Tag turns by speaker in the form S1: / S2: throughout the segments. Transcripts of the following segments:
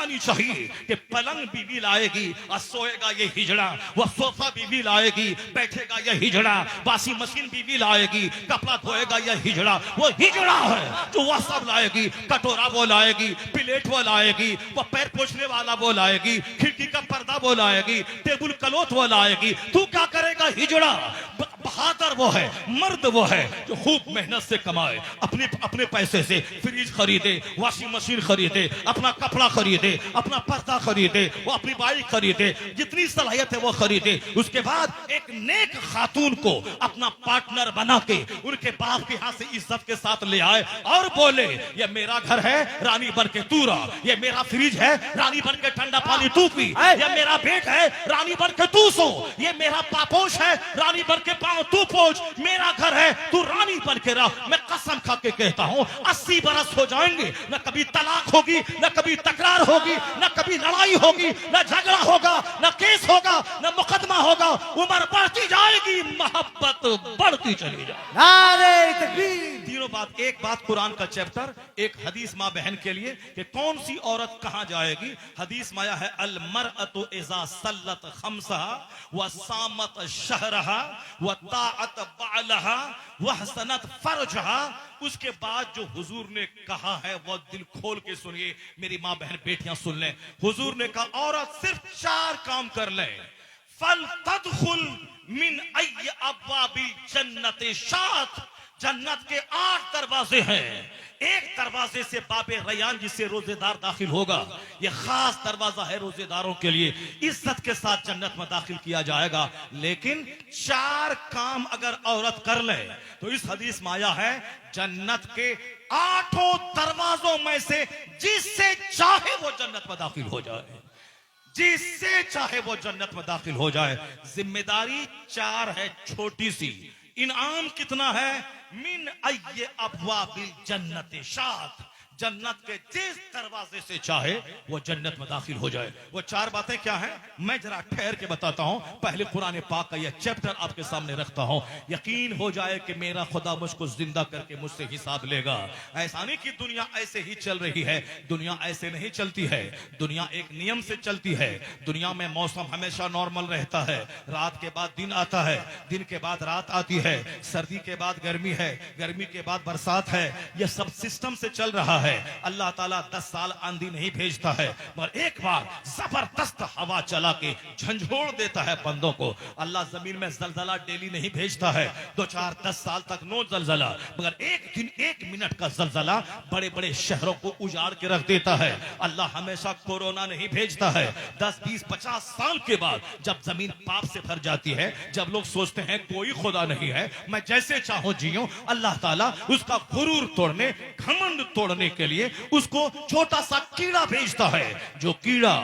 S1: जानी चाहिए कि पलंग बीवी लाएगी और सोएगा ये हिजड़ा, वह सोफा बीवी लाएगी बैठेगा ये हिजड़ा, वाशिंग मशीन बीवी लाएगी कपड़ा धोएगा ये हिजड़ा, वो हिजड़ा है जो वह सब लाएगी। कटोरा वो लाएगी, प्लेट वो लाएगी, वो पैर पोछने वाला वो लाएगी, खिड़की का पर्दा वो लाएगी, टेबल क्लॉथ वो लाएगी। तू क्या करेगा? हिजड़ा। बहादुर वो है, मर्द वो है जो खूब मेहनत से कमाए, अपने अपने पैसे से फ्रिज खरीदे, वॉशिंग मशीन खरीदे, अपना कपड़ा खरीदे, अपना पर्दा खरीदे, वो अपनी बाइक खरीदे, जितनी सलाहियत है वो खरीदे। उसके बाद एक नेक खातून को अपना पार्टनर बना के उनके बाप के हाथ से इज्जत के साथ ले आए और बोले ये मेरा घर है, रानी बन के तू रहा, ये मेरा फ्रिज है, रानी बन के ठंडा पानी तू पी, ये मेरा बेड है, रानी बन के तू सो, ये मेरा पापोश है, रानी बन के तू पहुंच, मेरा घर है, तू रानी बन के रह। मैं कसम खा के कहता हूं 80 बरस हो जाएंगे, न कभी तलाक होगी, न कभी तकरार होगी, न कभी लड़ाई होगी, न झगड़ा होगा, न केस होगा, न मुकदमा होगा। उम्र बढ़ती जाएगी, मोहब्बत बढ़ती चली जाएगी।
S2: नारे तकबीर।
S1: तीनों बात, एक बात कुरान का चैप्टर, एक हदीस माँ बहन के लिए कि कौन सी औरत कहां जाएगी। हदीस में आया है अल मरअतु इज़ा सल्लत खम्सहा व सामत शहरहा व ताअत बालहा व हसनत फरजहा। उसके बाद जो हुजूर ने कहा है वो दिल खोल के सुनिए, मेरी माँ बहन बेटियां सुन लें। हुजूर ने कहा औरत सिर्फ 4 काम कर ले। फल तदखुल मिन अय्य अब्वाबिल जन्नति शात। जन्नत के 8 दरवाजे हैं, एक दरवाजे से बाबे रैयान जिससे रोजेदार दाखिल होगा। यह खास दरवाजा है रोजेदारों के लिए, इज्जत के साथ जन्नत में दाखिल किया जाएगा। लेकिन 4 काम अगर औरत कर ले तो इस हदीस में आया है जन्नत के 8 दरवाजों में से जिससे चाहे वो जन्नत में दाखिल हो जाए, जिससे चाहे वो जन्नत में दाखिल हो जाए। जिम्मेदारी 4 है छोटी सी, इनाम कितना है? मिन अय्य अब्वाबिल जन्नति शात। जन्नत के जिस दरवाजे से चाहे वो जन्नत में दाखिल हो जाए। वो 4 बातें क्या हैं मैं जरा ठहर के बताता हूं। पहले कुरान पाक का यह चैप्टर आपके सामने रखता हूं, यकीन हो जाए कि मेरा खुदा मुझको जिंदा करके मुझसे हिसाब लेगा। ऐसा नहीं कि दुनिया ऐसे ही चल रही है, दुनिया ऐसे नहीं चलती है। दुनिया एक नियम से चलती है। दुनिया में मौसम हमेशा नॉर्मल रहता है, रात के बाद दिन आता है, दिन के बाद रात आती है, सर्दी के बाद गर्मी है, गर्मी के बाद बरसात है। यह सब सिस्टम से चल रहा है। अल्लाह ताला 10 साल आंधी नहीं भेजता है, मगर एक बार जबरदस्त हवा चला के झंझोड़ देता है बंदों को। अल्लाह जमीन में जलजला डेली नहीं भेजता है, 2-4-10 साल तक नो जलजला, मगर एक दिन 1 मिनट का जलजला बड़े बड़े शहरों को उजाड़ के रख देता है। अल्लाह हमेशा कोरोना नहीं भेजता है। 10-20-50 साल के बाद जब जमीन पाप से भर जाती है, जब लोग सोचते हैं कोई खुदा नहीं है, मैं जैसे चाहूं जियूं, अल्लाह ताला उसका गुरूर तोड़ने, घमंड तोड़ने के लिए उसको छोटा सा कीड़ा भेजता है। जो कीड़ा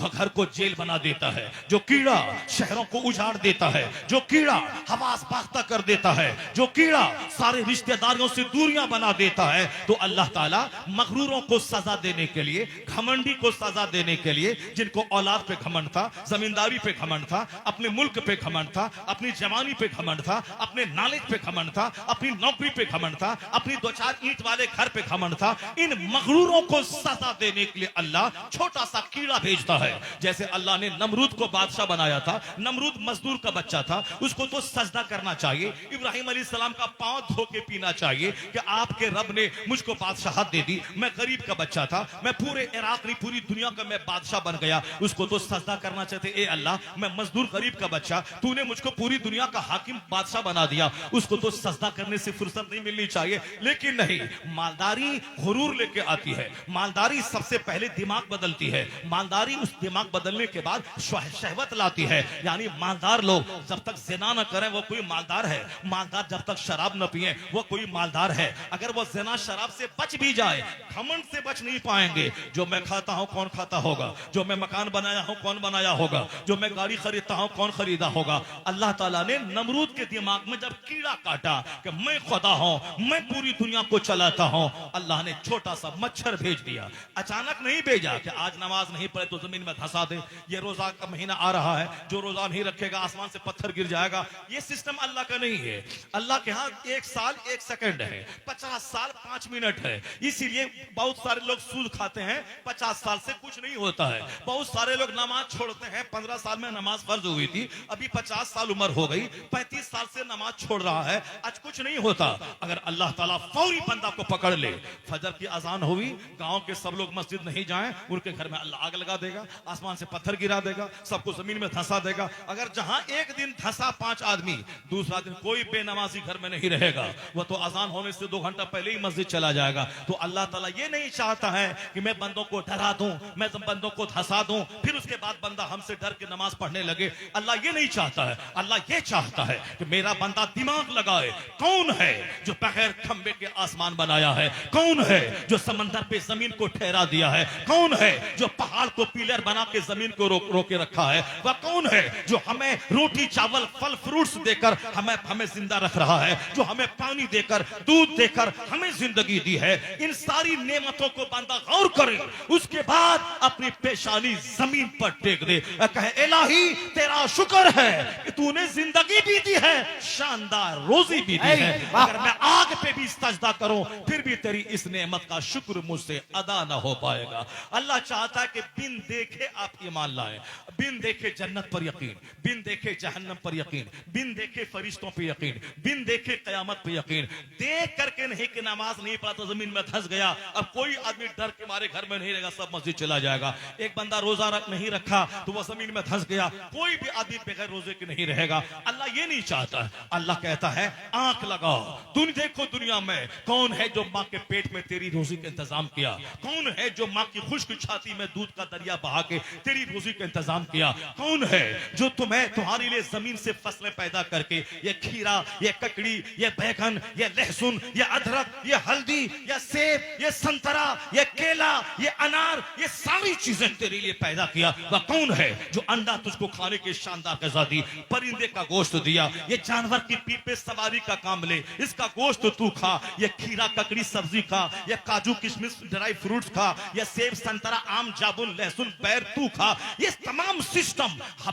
S1: घर को जेल बना देता है, जो कीड़ा शहरों को उजाड़ देता है, जो कीड़ा हवास बाख्ता कर देता है, जो कीड़ा सारे रिश्तेदारियों से दूरियां बना देता है, तो अल्लाह ताला मगरूरों को सजा देने के लिए, घमंडी को सजा देने के लिए, जिनको औलाद पे घमंड था, जमींदारी पे घमंड था, अपने मुल्क पे घमंड था, अपनी जवानी पे घमंड था, अपने नॉलेज पे घमंड था, अपनी नौकरी पे घमंड था, अपनी 2-4 ईंट वाले घर पे घमंड था, इन मगरूरों को सजा देने के लिए अल्लाह छोटा सा कीड़ा भेजता है। जैसे अल्लाह ने नमरूद को बादशाह बनाया था, नमरूद मजदूर का बच्चा था, उसको तो सजदा करना चाहिए, इब्राहिम अलैहिस्सलाम का पांव धो के पीना चाहिए कि आपके रब ने मुझको बादशाहत दे दी, मैं गरीब का बच्चा था, मैं पूरे इराक नहीं पूरी दुनिया का मैं बादशाह बन गया, उसको तो सजदा करना चाहिए। ए अल्लाह, मैं मजदूर गरीब का बच्चा, तूने मुझको पूरी दुनिया का हाकिम बादशाह बना दिया, उसको तो सजदा करने से फुर्सत नहीं मिलनी चाहिए। लेकिन नहीं, मालदारी गुरूर लेके आती है, मालदारी सबसे पहले दिमाग बदलती है, मालदारी उस दिमाग बदलने के बाद शहवत लाती है। यानी मालदार लोग जब तक जिना न करें वो कोई मालदार है, मालदार जब तक शराब न पिए वो कोई मालदार है। अगर वो जिना शराब से बच भी जाए, घमंड से बच नहीं पाएंगे। जो मैं खाता हूं कौन खाता होगा, जो मैं मकान बनाया हूं कौन बनाया होगा, जो मैं गाड़ी खरीदता हूं कौन खरीदा होगा। अल्लाह ताला ने नमरूद के दिमाग में जब कीड़ा काटा कि मैं खुदा हूं, मैं पूरी दुनिया को चलाता हूं, अल्लाह ने छोटा सा मच्छर भेज दिया। अचानक नहीं भेजा कि आज नमाज नहीं पढ़े तो जमीन जमीन में धंसा दे। ये रोजा का महीना आ रहा है, जो रोजा नहीं रखेगा आसमान से पत्थर गिर जाएगा। ये सिस्टम अल्लाह का नहीं है। अल्लाह के यहाँ 1 साल 1 सेकंड है, 50 साल 5 मिनट है। इसीलिए बहुत सारे लोग सूद खाते हैं, 50 साल से कुछ नहीं होता है। बहुत सारे लोग नमाज छोड़ते हैं, 15 साल में नमाज फर्ज हुई थी, अभी 50 साल उम्र हो गई, 35 साल से नमाज छोड़ रहा है, आज कुछ नहीं होता। अगर अल्लाह ताला फौरी बंदा को पकड़ ले, फजर की अजान हुई, गांव के सब लोग मस्जिद नहीं जाएं, उनके घर में अल्लाह आग लगा देगा, आसमान से पत्थर गिरा देगा, सबको जमीन में धंसा देगा। अगर जहां एक दिन धंसा 5 आदमी, दूसरा दिन कोई बेनमाजी घर में नहीं रहेगा, वह तो अजान होने से 2 घंटा पहले ही मस्जिद चला जाएगा। तो अल्लाह ताला ये नहीं चाहता है कि मैं बंदों को डरा दूं, मैं बंदों को धंसा दूं, फिर उसके बाद बंदा हमसे डर के नमाज पढ़ने लगे। अल्लाह ये नहीं चाहता है। अल्लाह ये चाहता है कि मेरा बंदा दिमाग लगाए, कौन है जो बगैर खंबे के आसमान बनाया है, कौन है जो समंदर पे जमीन को ठहरा दिया है, कौन है जो पहाड़ को पिलर बना के जमीन को रोके रखा है, वह कौन है जो हमें रोटी चावल फल फ्रूट्स देकर हमें जिंदा रख रहा है, जो हमें पानी देकर दूध देकर हमें जिंदगी दी है। इन सारी नेमतों को बंदा गौर करे, उसके बाद अपनी पेशानी जमीन पर टेक दे, कहे इलाही तेरा शुक्र है कि तूने जिंदगी भी दी है, शानदार रोजी भी दी है। अगर मैं आग पे भी सजदा करूं फिर भी तेरी इस नेमत का शुक्र मुझसे अदा ना हो पाएगा। अल्लाह चाहता है कि बिन देखे आप ईमान लाएं, बिन देखे जन्नत पर यकीन, बिन देखे जहन्नम पर यकीन, बिन देखे फरिश्तों पर यकीन, बिन देखे कयामत पर यकीन। देख करके नहीं कि नमाज नहीं पढ़ा तो जमीन में धंस गया, अब कोई आदमी डर के मारे घर में नहीं रहेगा, सब मस्जिद चला जाएगा। एक बंदा रोजा नहीं रखा तो वह जमीन में धंस गया, कोई भी आदमी बगैर रोजे के नहीं रहेगा। अल्लाह ये नहीं चाहता है। अल्लाह कहता है आंख लगाओ, तुम देखो दुनिया में कौन है जो माँ के पेट में तेरी रोजी का इंतजाम किया, कौन है जो माँ की खुश्क छाती में दूध का दरिया बहा के तेरी रोजी का इंतजाम किया, कौन है जो तुम्हारे लिए जमीन से फसलें पैदा करके ये खीरा, ये ककड़ी, ये बैगन, ये लहसुन, ये अदरक, ये हल्दी, ये सेब, ये संतरा, ये केला, ये अनार, ये सारी चीजें तेरे लिए पैदा किया। वह कौन है जो अंडा तुझको खाने की शानदार गज़ा दी, परिंदे का गोश्त दिया, ये जानवर की पीठ पे सवारी का काम ले, इसका गोश्त तू खा, ये खीरा ककड़ी सब्जी खा, ये काजू किशमिश ड्राई फ्रूट्स खा, ये सेब संतरा आम जामुन लहसुन बैर तू खा। ये तमाम सिस्टम,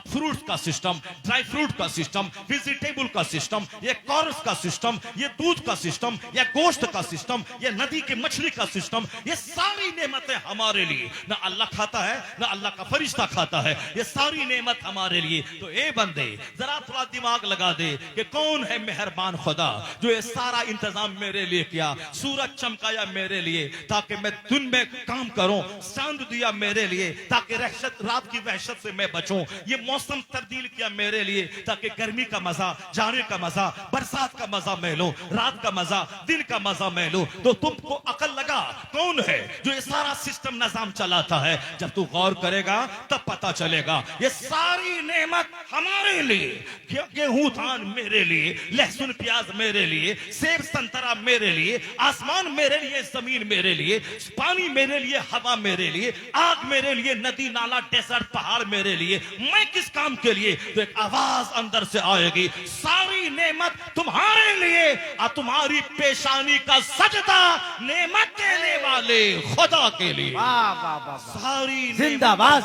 S1: फ्रूट्स का सिस्टम, ड्राई फ्रूट का सिस्टम, वेजिटेबल का सिस्टम, ये कॉर्स का सिस्टम, ये दूध का सिस्टम, ये गोश्त का सिस्टम, ये नदी के मछली का सिस्टम, ये सारी नेमतें हमारे लिए, ना अल्लाह खाता है ना अल्लाह का फरिश्ता खाता है, ये सारी नेमत हमारे लिए। तो ए बंदे जरा थोड़ा दिमाग लगा दे कि कौन है मेहरबान खुदा जो ये सारा इंतजाम मेरे लिए किया, सूरज चमकाया मेरे लिए ताकि मैं दिन में काम करूं, चांद दिया मेरे लिए ताकि रात की वहशत से मैं बचूं, ये मौसम तब्दील किया मेरे लिए ताकि गर्मी का मजा, जाने का मजा, बरसात का मजा मैं लूं, रात का मजा, दिन का मजा मैं लूं। तो तुमको अकल लगा कौन है जो ये सारा सिस्टम निजाम चलाता है। जब तू गौर करेगा तब पता चलेगा ये सारी नेमत हमारे लिए, गेहूं धान मेरे लिए, लहसुन प्याज मेरे लिए, सेब संतरा मेरे लिए, आसमान मेरे लिए, जमीन मेरे लिए, पानी मेरे लिए, हवा मेरे लिए, आग मेरे लिए, नदी नाला डेजर्ट पहाड़ मेरे लिए। मैं किस काम के लिए? तो एक आवाज अंदर से आएगी, सारी नेमत तुम्हारे लिए और तुम्हारी पेशानी का सजदा नेमत देने वाले खुदा के लिए। सारी
S2: जिंदाबाद,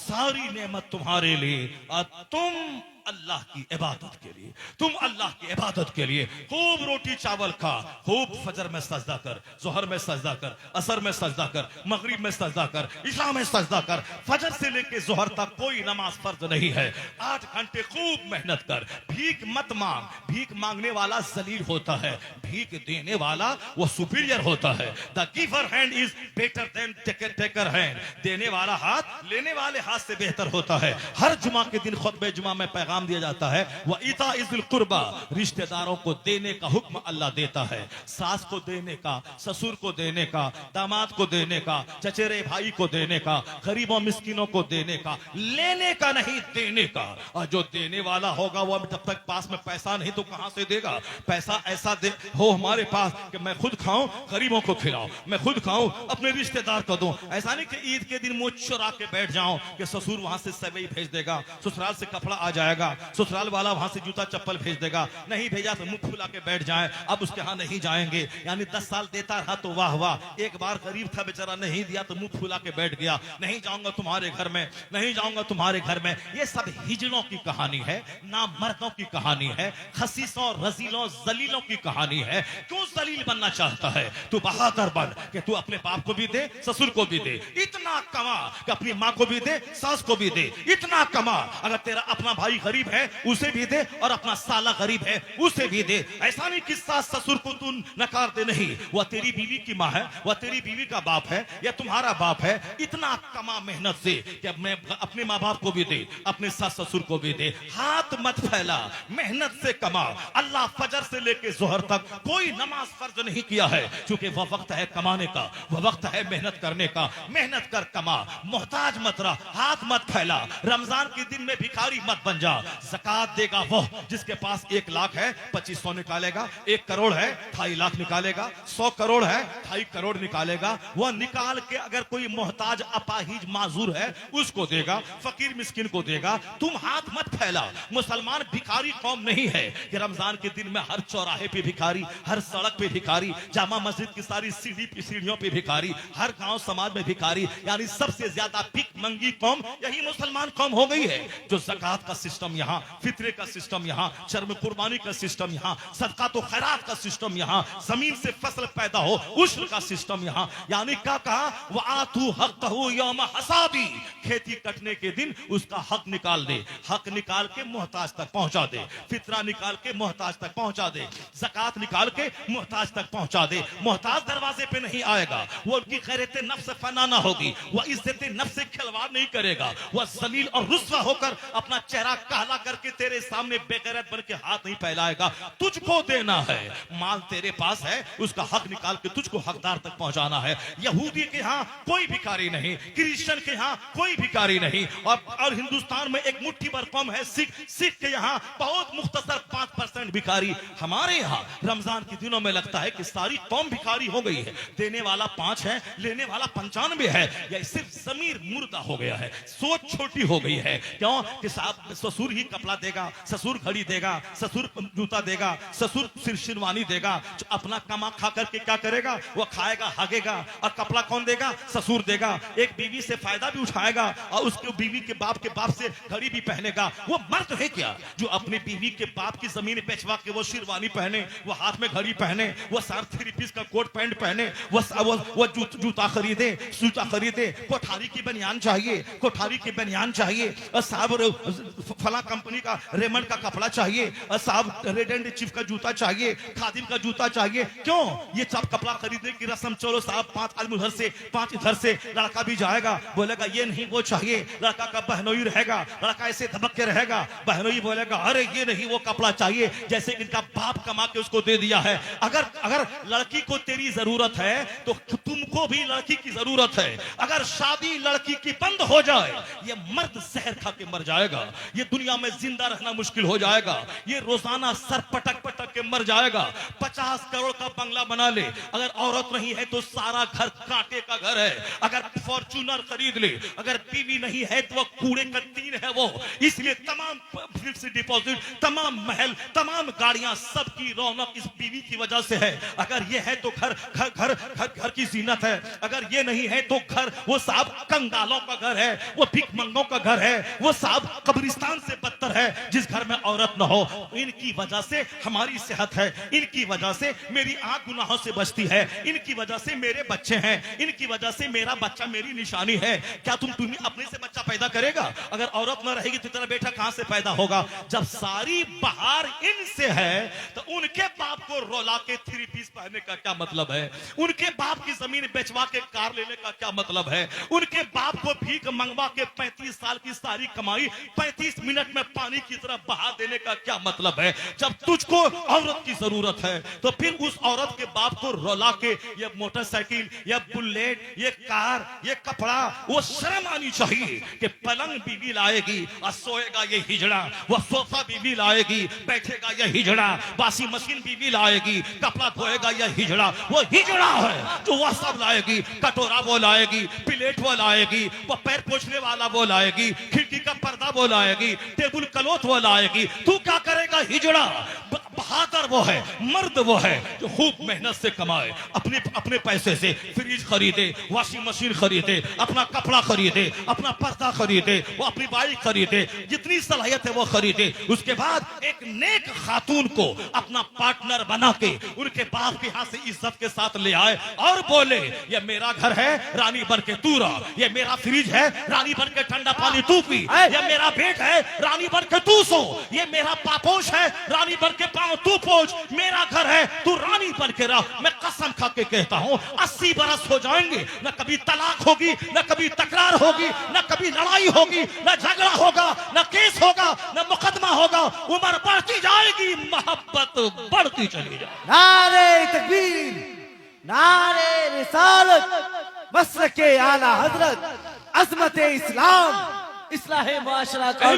S1: सारी नेमत तुम्हारे लिए और तुम अल्लाह की इबादत के लिए, तुम अल्लाह की इबादत के लिए खूब रोटी चावल खा, खूब फजर में सजदा कर, जोहर में सजदा कर, असर में सजदा कर, मगरिब में सजदा कर, इशा में सजदा कर। फजर से लेके जोहर तक कोई नमाज फर्ज नहीं है। 8 घंटे खूब मेहनत कर, भीख मत मांग। भीख मांगने वाला जलील होता है, भीख देने वाला वो सुपीरियर होता है। The giver hand is better than taker hand. देने वाला हाथ लेने वाले हाथ से बेहतर होता है। हर जुमा के दिन खुतबे जुमा में पैगाम दिया जाता है, वह इता इज़ुल कुर्बा, रिश्तेदारों को देने का हुक्म अल्लाह देता है। सास को देने का, ससुर को देने का, दामाद को देने का, चचेरे भाई को देने का, गरीबों मिस्किनों को देने का, लेने का नहीं देने का। और जो देने वाला होगा वो जब तक पास में पैसा नहीं तो कहां से देगा? पैसा ऐसा हो हमारे पास कि मैं खुद खाऊं, गरीबों को खिलाऊं, मैं खुद खाऊं, अपने रिश्तेदार को दूं। ऐसा नहीं कि ईद के दिन मुंह चुरा के बैठ जाऊं कि ससुर वहां से सेवई भेज देगा, ससुराल से कपड़ा आ जाएगा, ससुराल वाला वहां से जूता चप्पल भेज देगा, नहीं भेजा तो मुंह फुला के बैठ जाए, अब उसके यहाँ नहीं जाएंगे। यानी 10 साल देता रहा तो वाह वाह, एक बार गरीब था बेचारा, नहीं दिया तो मुंह फुला के बैठ गया, नहीं जाऊंगा तुम्हारे घर में, नहीं जाऊंगा तुम्हारे घर में। ये सब हिजड़ों की कहानी है, ना मर्दों की कहानी है, खसीसों, रजीलों, जलीलों की कहानी है। क्यों जलील बनना चाहता है? तू बहादुर बन कि तू अपने बाप को भी दे, ससुर को भी दे, इतना कमा कि अपनी माँ को भी दे, सास को भी दे, इतना कमा। अगर तेरा अपना भाई गरीब है उसे भी दे, और अपना साला गरीब है उसे भी दे। ऐसा नहीं कि सास ससुर को तू नकार दे, नहीं, वह तेरी बीवी की माँ है, वह तेरी बीवी का बाप है, या तुम्हारा बाप है। इतना कमा मेहनत से कि अपने माँ बाप को भी दे, अपने सास ससुर को भी दे। हाथ मत फैला, मेहनत से कमा। अल्लाह फजर से लेके जोहर तक कोई नमाज फर्ज नहीं किया है, क्योंकि वह वक्त है कमाने का, वह वक्त है मेहनत करने का। मेहनत कर, कमा, मोहताज मत रह, हाथ मत फैला। रमजान के दिन में भिखारी मत बन जा। ज़कात देगा वो जिसके पास 1 लाख है 2500 निकालेगा, 1 करोड़ है 2.5 लाख निकालेगा, 100 करोड़ है 2.5 करोड़ निकालेगा। वह निकाल के अगर कोई मोहताज, अपाहिज, माजूर है उसको देगा, फकीर मिस्किन को देगा। तुम हाथ मत फैला। मुसलमान भिखारी कौम नहीं है कि रमजान के दिन में हर चौराहे पे भिखारी, हर सड़क पे भिखारी, जामा मस्जिद की सारी सीढ़ियों पे भिखारी, हर गांव समाज में भिखारी। यानी सबसे ज्यादा भिख मंगी कौम यही मुसलमान कौम हो गई है। जो ज़कात का सिस्टम यहाँ, फित्रे का सिस्टम यहाँ, शर्म कुर्बानी का सिस्टम यहाँ, सदका तो खैरात का सिस्टम यहाँ, जमीन से फसल पैदा हो उश्र का सिस्टम यहाँ। यानी क्या कहा? वआतू हक़्क़हू यौम हसादी, खेती कटने के दिन उसका हक निकाल दे, हक निकाल के मोहताज तक पहुंचा दे, फित्रा निकाल के मोहताज तक पहुंचा दे, ज़कात निकाल के मोहताज तक पहुंचा दे। मोहताज दरवाजे पे नहीं आएगा, वो उनकी गैरत नफ्स फना ना होगी, वह इज्जत नफ्स से खिलवाड़ नहीं करेगा, वह जलील और रुस्वा होकर अपना चेहरा काला करके तेरे सामने बेगैरत बन के हाथ नहीं फैलाएगा। तुझको देना है, माल तेरे पास है, उसका हक निकाल के तुझको हकदार तक पहुंचाना है। यहूदी के यहाँ कोई भिखारी नहीं, क्रिश्चियन के यहाँ कोई भिखारी नहीं, और हिंदुस्तान में एक मुट्ठी भर कौम है सिख के यहाँ बहुत मुख्तसर 5% भिखारी। हमारे यहाँ रमजान के दिनों में लगता है कि सारी कौम भिखारी हो गई है। देने वाला 5 है, लेने वाला 95 है। या सिर्फ जमीर मुर्दा हो गया है, सोच छोटी हो गई है। क्यों? कि साहब ससुर ही कपड़ा देगा, ससुर घड़ी देगा, ससुर जूता देगा, ससुर शेरवानी देगा। अपना कमा खा करके क्या करेगा? वो खाएगा, हागेगा, और कपड़ा कौन देगा? ससुर देगा। एक बीवी से फायदा भी उठाएगा और उसके बीवी के बाप से घड़ी भी पहनेगा। वो मर्द है क्या जो अपनी बीवी के बाप की जमीन बेचवा के वो शेरवानी पहने, वो हाथ में घड़ी पहने, वो 3 पीस का कोट पैंट पहने, वो जूता खरीदे, जूता खरीदे, कोठारी की बनियान चाहिए, कोठारी की बनियान चाहिए, और साहब फला कंपनी का रेमंड का कपड़ा चाहिए, और साहब रेड एंड चीफ का जूता चाहिए, खादिम का जूता चाहिए। क्यों? ये सब कपड़ा खरीदने की रस्म। चलो साहब 5 आदमी उधर से, 5 इधर से, लड़का भी जाएगा, बोलेगा ये नहीं वो चाहिए, लड़का का बहनोई रहेगा, लड़का ऐसे धमक के रहेगा, बहनोई बोलेगा अरे ये नहीं वो कपड़ा चाहिए, जैसे इनका बाप कमा के उसको दे दिया है। अगर लड़की को तेरी जरूरत है तो तुमको भी लड़की की जरूरत है। अगर शादी लड़की की बंद हो जाए, ये मर्द जहर खा के मर जाएगा, ये दुनिया में जिंदा रहना मुश्किल हो जाएगा, ये रोजाना सर पटक पटक के मर जाएगा। 50 करोड़ का बंगला बना ले, अगर औरत नहीं है तो सारा घर कांटे का घर है। अगर फॉर्च्यूनर खरीद ले, अगर बीवी नहीं है तो वो कूड़े का तीन है वो। इसलिए तमाम फिक्स डिपॉजिट, तमाम महल, तमाम गाड़ियां, सबकी रौनक इस बीवी की वजह से है। अगर ये है तो घर घर घर घर, घर की जीनत है, अगर ये नहीं है तो घर वो साहब कंगालों का घर है, वो भिखमंगों का घर है, वो साहब कब्रिस्तान से बदतर है जिस घर में औरत न हो। इनकी वजह से हमारी सेहत है, इनकी वजह से मेरी आंख गुनाहों से बचती है, इनकी वजह से मेरे बच्चे हैं, इनकी वजह से मेरा बच्चा मेरी निशानी है। क्या तुम अपने से बच्चा पैदा करेगा? अगर औरत न रहेगी तो तेरा बेटा कहां से पैदा होगा? जब सारी बहार इनसे है तो उनके बाप को रोला के 3 पीस पहनने का क्या मतलब है? उनके बाप की जमीन बेचवा के कार लेने का क्या मतलब है? उनके बाप को भीख मंगवा के 35 साल की सारी कमाई 35 मिनट में पानी की तरह बहा देने का क्या मतलब है? जब तुझको औरत की जरूरत है तो फिर उस औरत के बाप को रोला के ये मोटरसाइकिल, ये बुलेट, ये कार, ये कपड़ा, वो शर्म आनी चाहिए कि पलंग बीवी लाएगी और सोएगा ये हिजड़ा, वो सोफा बीवी लाएगी बैठेगा ये हिजड़ा, वाशिंग मशीन बीवी लाएगी, कपड़ा धोएगा या हिजड़ा, वो हिजड़ा है जो वह सब लाएगी। कटोरा वो लाएगी, प्लेट वो लाएगी, वो पैर पोछने वाला वो लाएगी, खिड़की का पर्दा वो लाएगी, टेबल क्लॉथ वो लाएगी। तू क्या करेगा? हिजड़ा। बहादुर वो है, मर्द वो है जो खूब मेहनत से कमाए, अपने अपने पैसे से फ्रिज खरीदे, वॉशिंग मशीन खरीदे, अपना कपड़ा खरीदे, अपना पर्दा खरीदे, वो अपनी बाइक खरीदे, जितनी सलाहियत है वो खरीदे। उसके बाद एक नेक खातून को अपना पार्टनर बना के उनके बाप के हाथ से इज्जत के साथ ले आए और बोले ये मेरा घर है, रानी बन के तू रह, ये मेरा फ्रिज है, रानी बन के ठंडा पानी तू पी, ये मेरा बेड है, रानी बन के तू सो, ये मेरा पापोश है, रानी बन के पाँव तू पोछ, मेरा घर है, तू रानी बन के रह। मैं कसम खा के कहता हूँ 80 बरस हो जाएंगे, न कभी तलाक होगी, न कभी तकरार होगी, न कभी लड़ाई होगी, न झगड़ा होगा, न केस होगा, न मुकदमा होगा। उम्र बढ़ती जाएगी, मोहब्बत बढ़ती चली जाएगी।
S2: नारे तकबीर, नारे रिसालत, मसलके आला हजरत, अज़मत इस्लाम, इस्लाहे माशरा का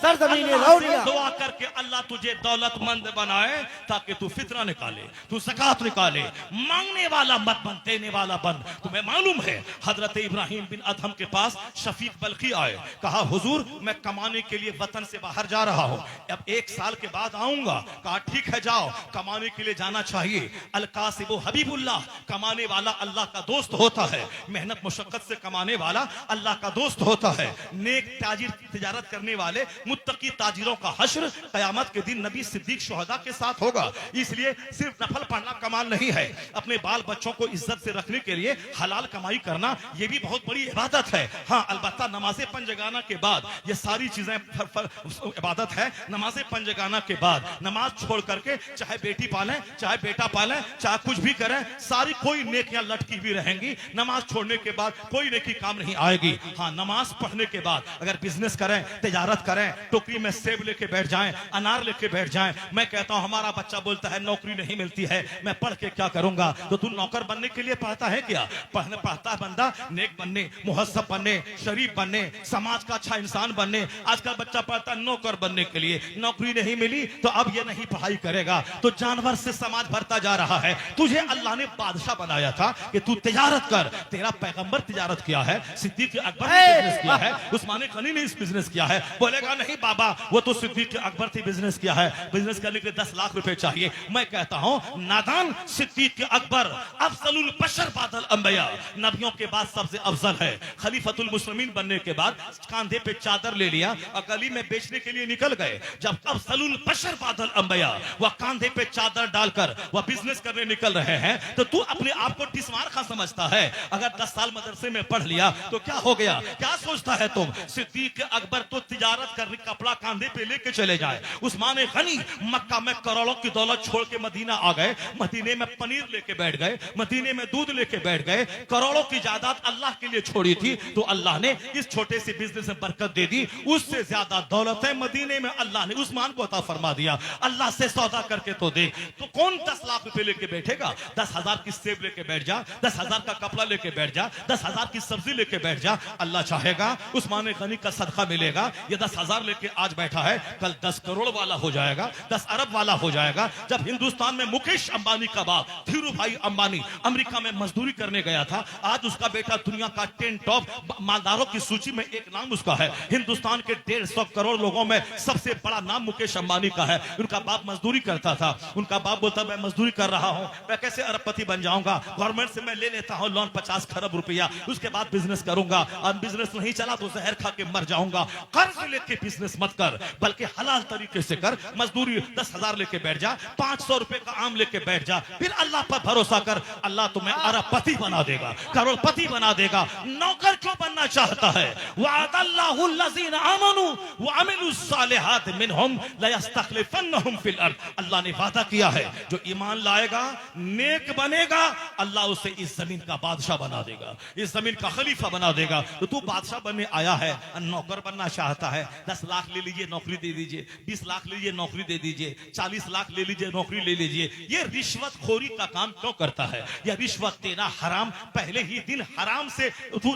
S2: सरजमीने लौटिया।
S1: दुआ करके अल्लाह तुझे दौलतमंद बनाए ताकि तू फितरा निकाले, तू ज़कात निकाले, मांगने वाला मत बन, देने वाला बन। तुम्हें मालूम है हजरत इब्राहिम बिन अदहम के पास शफीक बल्खी आए, कहा हुजूर मैं कमाने के लिए वतन से बाहर जा रहा हूँ, अब 1 साल के बाद आऊंगा। कहा ठीक है जाओ, कमाने के लिए जाना चाहिए। अलकासिबु हबीबुल्लाह, कमाने वाला अल्लाह का दोस्त होता है, मेहनत मुशक्कत से कमाने वाला अल्लाह का दोस्त होता है। नेक ताजिर तिजारत करने वाले मुत्तकी ताजिरों का हश्र कयामत के दिन नबी सिद्दीक शुहदा के साथ होगा। इसलिए सिर्फ नफल पढ़ना कमाल नहीं है, अपने बाल बच्चों को इज्जत से रखने के लिए हलाल कमाई करना ये भी बहुत बड़ी इबादत है। हाँ अलबत्ता नमाज़े पंजगाना के बाद ये सारी चीजें इबादत है। नमाज़े पंजगाना के बाद नमाज छोड़ करके चाहे बेटी पालें, चाहे बेटा पालें, चाहे कुछ भी करें, सारी कोई नेकियां लटकी भी रहेंगी। नमाज छोड़ने के बाद कोई नेकी काम नहीं आएगी। हाँ नमाज पढ़ने के बाद अगर बिजनेस करें, तिजारत करें, टोकरी में सेब लेके बैठ जाएं, अनार लेके बैठ जाएं। मैं कहता हूं हमारा बच्चा बोलता है नौकरी नहीं मिलती है, मैं पढ़ के क्या करूंगा? तो तू नौकर बनने के लिए पढ़ता है क्या? पढ़ता है बंदा नेक बनने, मुहस्सब बनने, शरीफ बनने, समाज का अच्छा इंसान बनने। आजकल बच्चा पढ़ता नौकर बनने के लिए, नौकरी नहीं मिली तो अब ये नहीं पढ़ाई करेगा, तो जानवर से समाज भरता जा रहा है। तुझे अल्लाह ने बादशाह बनाया था कि तू तिजारत कर, तेरा पैगंबर तिजारत किया है, सिद्दीक अकबर ने बिजनेस किया है, उस्मान गनी ने इस बिजनेस किया है। बोलेगा नहीं बाबा वो तो सिद्दीक अकबर थी बिजनेस किया है, बिजनेस करने के लिए 10 लाख रुपए चाहिए। मैं कहता हूं नादान सिद्दीक अकबर अफजलुल बशर बादल अंबिया, नबियों के बाद सबसे अफजल है। खलीफतुल मुस्लिमीन बनने के बाद कांधे पे चादर ले लिया और गली में बेचने के लिए निकल गए। जब अफजलुल बशर बादल अंबिया वह कांधे पे चादर डालकर वह बिजनेस करने निकल रहे हैं, तो तू अपने आप को टिस्मार खा समझता है? अगर 10 साल मदरसे में पढ़ लिया तो क्या हो गया? क्या सोचता है तुम? सिद्दीक अकबर तो तिजारत करने, कपड़ा कांधे पे लेके चले जाए। उस्मान गनी मक्का में करोड़ों की दौलत छोड़ के मदीना आ गए, मदीने में पनीर लेके बैठ गए, मदीने में दूध लेके बैठ गए। करोड़ों की जायदाद अल्लाह के लिए छोड़ी थी तो अल्लाह ने इस छोटे से बिजनेस में बरकत दे दी। उससे ज्यादा दौलत है मदीने में अल्लाह ने उस्मान को अता फरमा दिया। अल्लाह से सौदा करके तो देख, तो कौन 10 लाख रुपए लेके बैठेगा? 10,000 की सेब लेके बैठ जा, 10,000 का कपड़ा लेके बैठ जा, 10,000 की सब्जी लेके बैठ जा। अल्लाह चाहेगा उस्मान गनी का सदका मिलेगा। ये 10,000 लेके आज बैठा है, कल 10 करोड़ वाला हो जाएगा, 10 अरब वाला हो जाएगा। जब हिंदुस्तान में मुकेश अंबानी का बाप धीरू भाई अंबानी अमेरिका में मजदूरी करने गया था, आज उसका बेटा दुनिया का 10 टॉप मालदारों की सूची में एक नाम उसका है। हिंदुस्तान के 150 करोड़ लोगों में सबसे बड़ा नाम मुकेश अंबानी का है। उनका बाप मजदूरी करता था, उनका बाप बोलता मैं मजदूरी कर रहा हूं, मैं कैसे अरबपति बन जाऊंगा? गवर्नमेंट से मैं ले लेता हूं लोन 50 खरब रुपया, उसके बाद बिजनेस करूंगा, और बिजनेस नहीं चला तो जहर खा के मर जाऊंगा। कर्ज लेके बिजनेस मत कर, बल्कि हलाल तरीके से कर। मजदूरी 10,000 लेके बैठ जा, 500 रुपए का आम लेके बैठ जा, फिर अल्लाह पर भरोसा कर, अल्लाह तुम्हें अरबपति बना देगा, करोड़पति बना देगा। नौकर क्यों बनना चाहता है? वअदल्लाहु लज़ीना आमनू व अमिलुस सालिहात मिनहुम लयस्तखलिफन्नहुम फिल अर्द। अल्लाह ने वादा किया है जो ईमान लाएगा, नेक बनेगा, अल्लाह उसे इस जमीन का बादशाह बना देगा, इस जमीन का खलीफा बना देगा। तो तू बादशाह बनने आया गया है, नौकर बनना चाहता है, 10 लाख ले लीजिए नौकरी दे दीजिए, 20 लाख ले लीजिए नौकरी दे दीजिए, 40 लाख ले लीजिए नौकरी ले लीजिए। ये रिश्वतखोरी का काम क्यों करता है? यह रिश्वत देना हराम, पहले ही दिन हराम से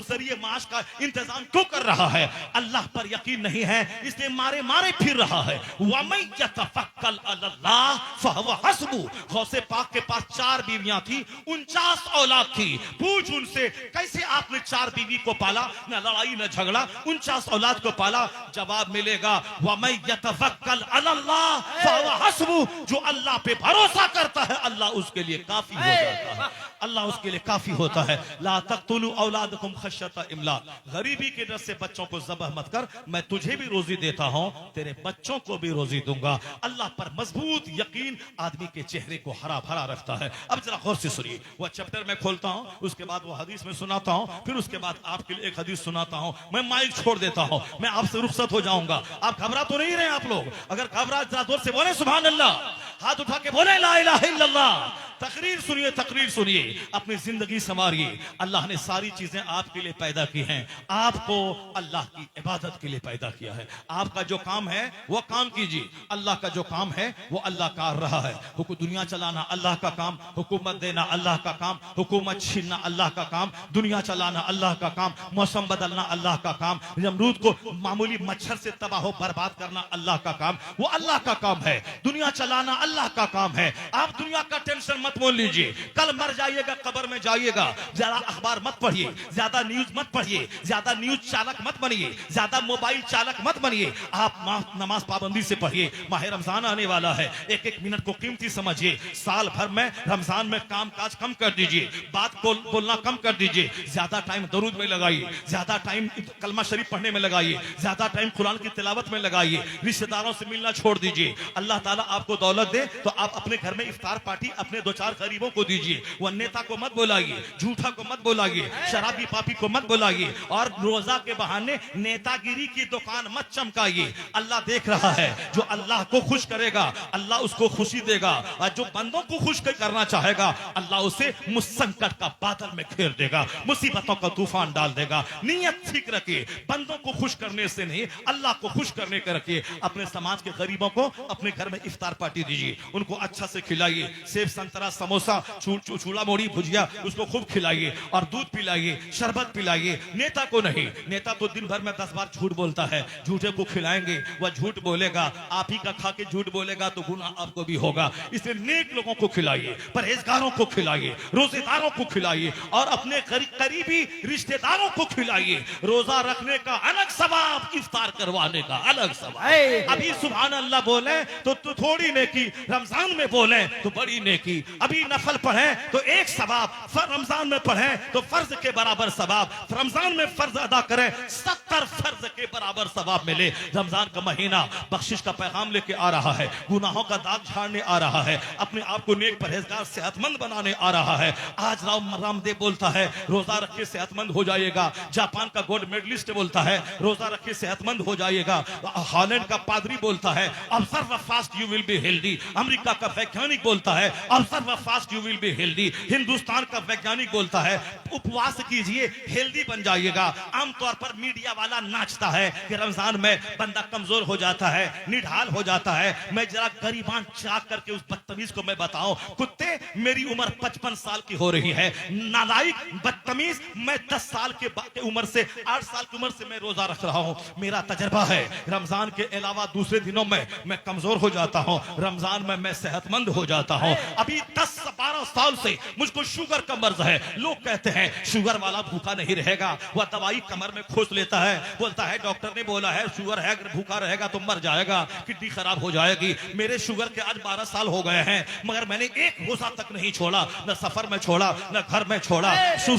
S1: जरिए माश का इंतजाम क्यों कर रहा है? अल्लाह पर यकीन नहीं है, इसलिए मारे मारे फिर रहा है। वमन यतफक्कल अल्लाह फहुव हस्बु। गौसे पाक के पास 4 बीवियां थी, 49 औलाद थी। पूछ उनसे कैसे आपने 4 बीवी को पाला, न लड़ाई न झगड़ा, 49 औलाद को पाला? जवाब मिलेगा वमन यतफक्कल अल्लाह फहुव हस्बु। जो अल्लाह पे भरोसा करता है अल्लाह उसके लिए काफी हो जाता है, अल्लाह उसके लिए काफी होता है। ला तक़तुलू औलादकुम खश्यता इमलाक। गरीबी के डर से बच्चों को ज़बह मत कर, मैं तुझे भी रोजी देता हूं, तेरे बच्चों को भी रोजी दूंगा। अल्लाह पर मजबूत यकीन आदमी के चेहरे को हरा भरा रखता है। अब जरा गौर से सुनिए, वह चैप्टर में खोलता हूं, उसके बाद वो हदीस में सुनाता हूं, फिर उसके बाद आपके लिए एक हदीस सुनाता हूं। मैं माइक छोड़ देता हूं, मैं आपसे रुखसत हो जाऊंगा। आप घबरा तो नहीं रहे? आप लोग अगर घबरा जरा जोर से बोले सुभान अल्लाह, हाथ उठा के बोले ला इलाहा इल्लल्लाह। तकरीर सुनिए, तकरीर सुनिए, अपनी जिंदगी संवारिए। अल्लाह ने सारी चीजें आपके लिए पैदा की हैं, आपको अल्लाह की इबादत के लिए पैदा किया है। आपका जो काम है वो काम कीजिए, अल्लाह का जो काम है वो अल्लाह कर रहा है। दुनिया चलाना अल्लाह का काम, हुकूमत देना अल्लाह का काम, हुकूमत छीनना अल्लाह का काम, दुनिया चलाना अल्लाह का काम, मौसम बदलना अल्लाह का काम, नमरूद को मामूली मच्छर से तबाह बर्बाद करना अल्लाह का काम, वो अल्लाह का काम है। दुनिया चलाना अल्लाह का काम है। आप दुनिया का टेंशन मत मोल लीजिए, कल मर जाइएगा, कब्र में जाइएगा। ज्यादा अखबार मत पढ़िए, ज्यादा न्यूज मत पढ़िए, ज्यादा न्यूज चालक मत बनिए, ज्यादा मोबाइल चालक मत बनिए। आप नमाज पाबंदी से पढ़िए। माह रमजान आने वाला है, एक एक मिनट को कीमती समझिए। साल भर में रमजान में काम काज कम कर दीजिए, बात को बोलना कम कर दीजिए, ज्यादा टाइम दरूद में लगाइए, ज्यादा टाइम कलमा शरीफ पढ़ने में लगाइए, ज्यादा टाइम कुरान की तिलावत में लगाइए। रिश्तेदारों से मिलना छोड़ दीजिए। अल्लाह ताला आपको दौलत दे तो आप अपने घर में इफ्तार पार्टी अपने 2-4 गरीबों को दीजिए। वह नेता को मत बुलाइए, झूठा को मत बुलाइए, शराबी पापी को मत बुलाइए, और रोजा के बहाने नेतागिरी की दुकान मत चमकाइए। अल्लाह देख रहा है, जो अल्लाह को खुश करेगा अल्लाह उसको खुशी देगा, और जो बंदों को खुश करना चाहेगा अल्लाह उसे मुसंकट का बादल में घेर देगा, मुसीबतों का तूफान डाल देगा। नियत ठीक रखिए, बंदों को खुश करने से नहीं अल्लाह को खुश करने के रखिए। अपने समाज के गरीबों को अपने घर में इफ्तार पार्टी दीजिए, उनको अच्छा से खिलाइए, सेब संतरा समोसा चूड़ा मोड़ी भुजिया उसको खूब खिलाइए, और दूध पिलाइए, शरबत पिलाइए। नेता को नहीं, नेता तो दिन भर में 10 बार झूठ बोलता है, झूठे को खिलाएंगे, वह झूठ बोलेगा, आप ही का खा के झूठ बोलेगा तो गुनाह आपको भी होगा। इसलिए नेक लोगों को खिलाइए, परहेजगारों को खिलाइए, रोजेदारों को खिलाइए, और अपने करीबी रिश्तेदारों को खिलाइए। रोजा रखने का अलग सवाब, इफ्तार करवाने का अलग सवाब। अभी सुभान अल्लाह बोले तो थोड़ी नेकी, रमजान में बोले तो बड़ी नेकी। अभी नफल पढ़े तो एक सवाब, रमजान में पढ़े तो फर्ज के बराबर सवाब, रमजान में फर्ज अदा करें 70 फर्ज के बराबर सवाब मिले। रमजान का महीना बख्शिश का पैगाम लेके आ रहा है, गुनाहों का दाग झाड़ने आ रहा है, अपने आप को नेक परहेजगार सेहतमंद बनाने आ रहा है। आज रामदेव बोलता है रोजा रख के सेहतमंद हो जाएगा, जापान का गोल्ड मेडलिस्ट बोलता है रोजा रख के सेहतमंद हो जाएगा, हॉलैंड का पादरी बोलता है observe fast you will be healthy, America का वैज्ञानिक बोलता है observe fast you will be healthy, Hindustan का वैज्ञानिक बोलता है उपवास कीजिए हेल्दी बन जाइएगा। आमतौर पर मीडिया वाला नाचता है कि रमजान में बंदा कमजोर हो जाता है, निढाल हो जाता है। मैं जरा गरीबान चाक करके उस बदतमीज को मैं बताऊं, कुत्ते मेरी उम्र 55 साल की हो रही है, नालायक बदतमीज, मैं 10 साल के उम्र से 8 साल की उम्र से मैं रोजा रख रहा हूं। मेरा तजर्बा है रमजान के अलावा दूसरे दिनों में मैं कमजोर हो जाता हूं, रमजान में मैं सेहतमंद हो जाता हूं। अभी 10-12 साल से मुझको शुगर का मर्ज है। लोग कहते हैं शुगर वाला भूखा नहीं रहेगा, वह दवाई कमर में खोस लेता है, बोलता है डॉक्टर ने बोला है शुगर है, अगर भूखा रहेगा तो मर जाएगा, किडनी खराब हो जाएगी। मेरे शुगर के आज 12 साल हो गए हैं, मगर मैंने एक रोजा तक नहीं छोड़ा, न सफर में छोड़ा न घर में छोड़ा।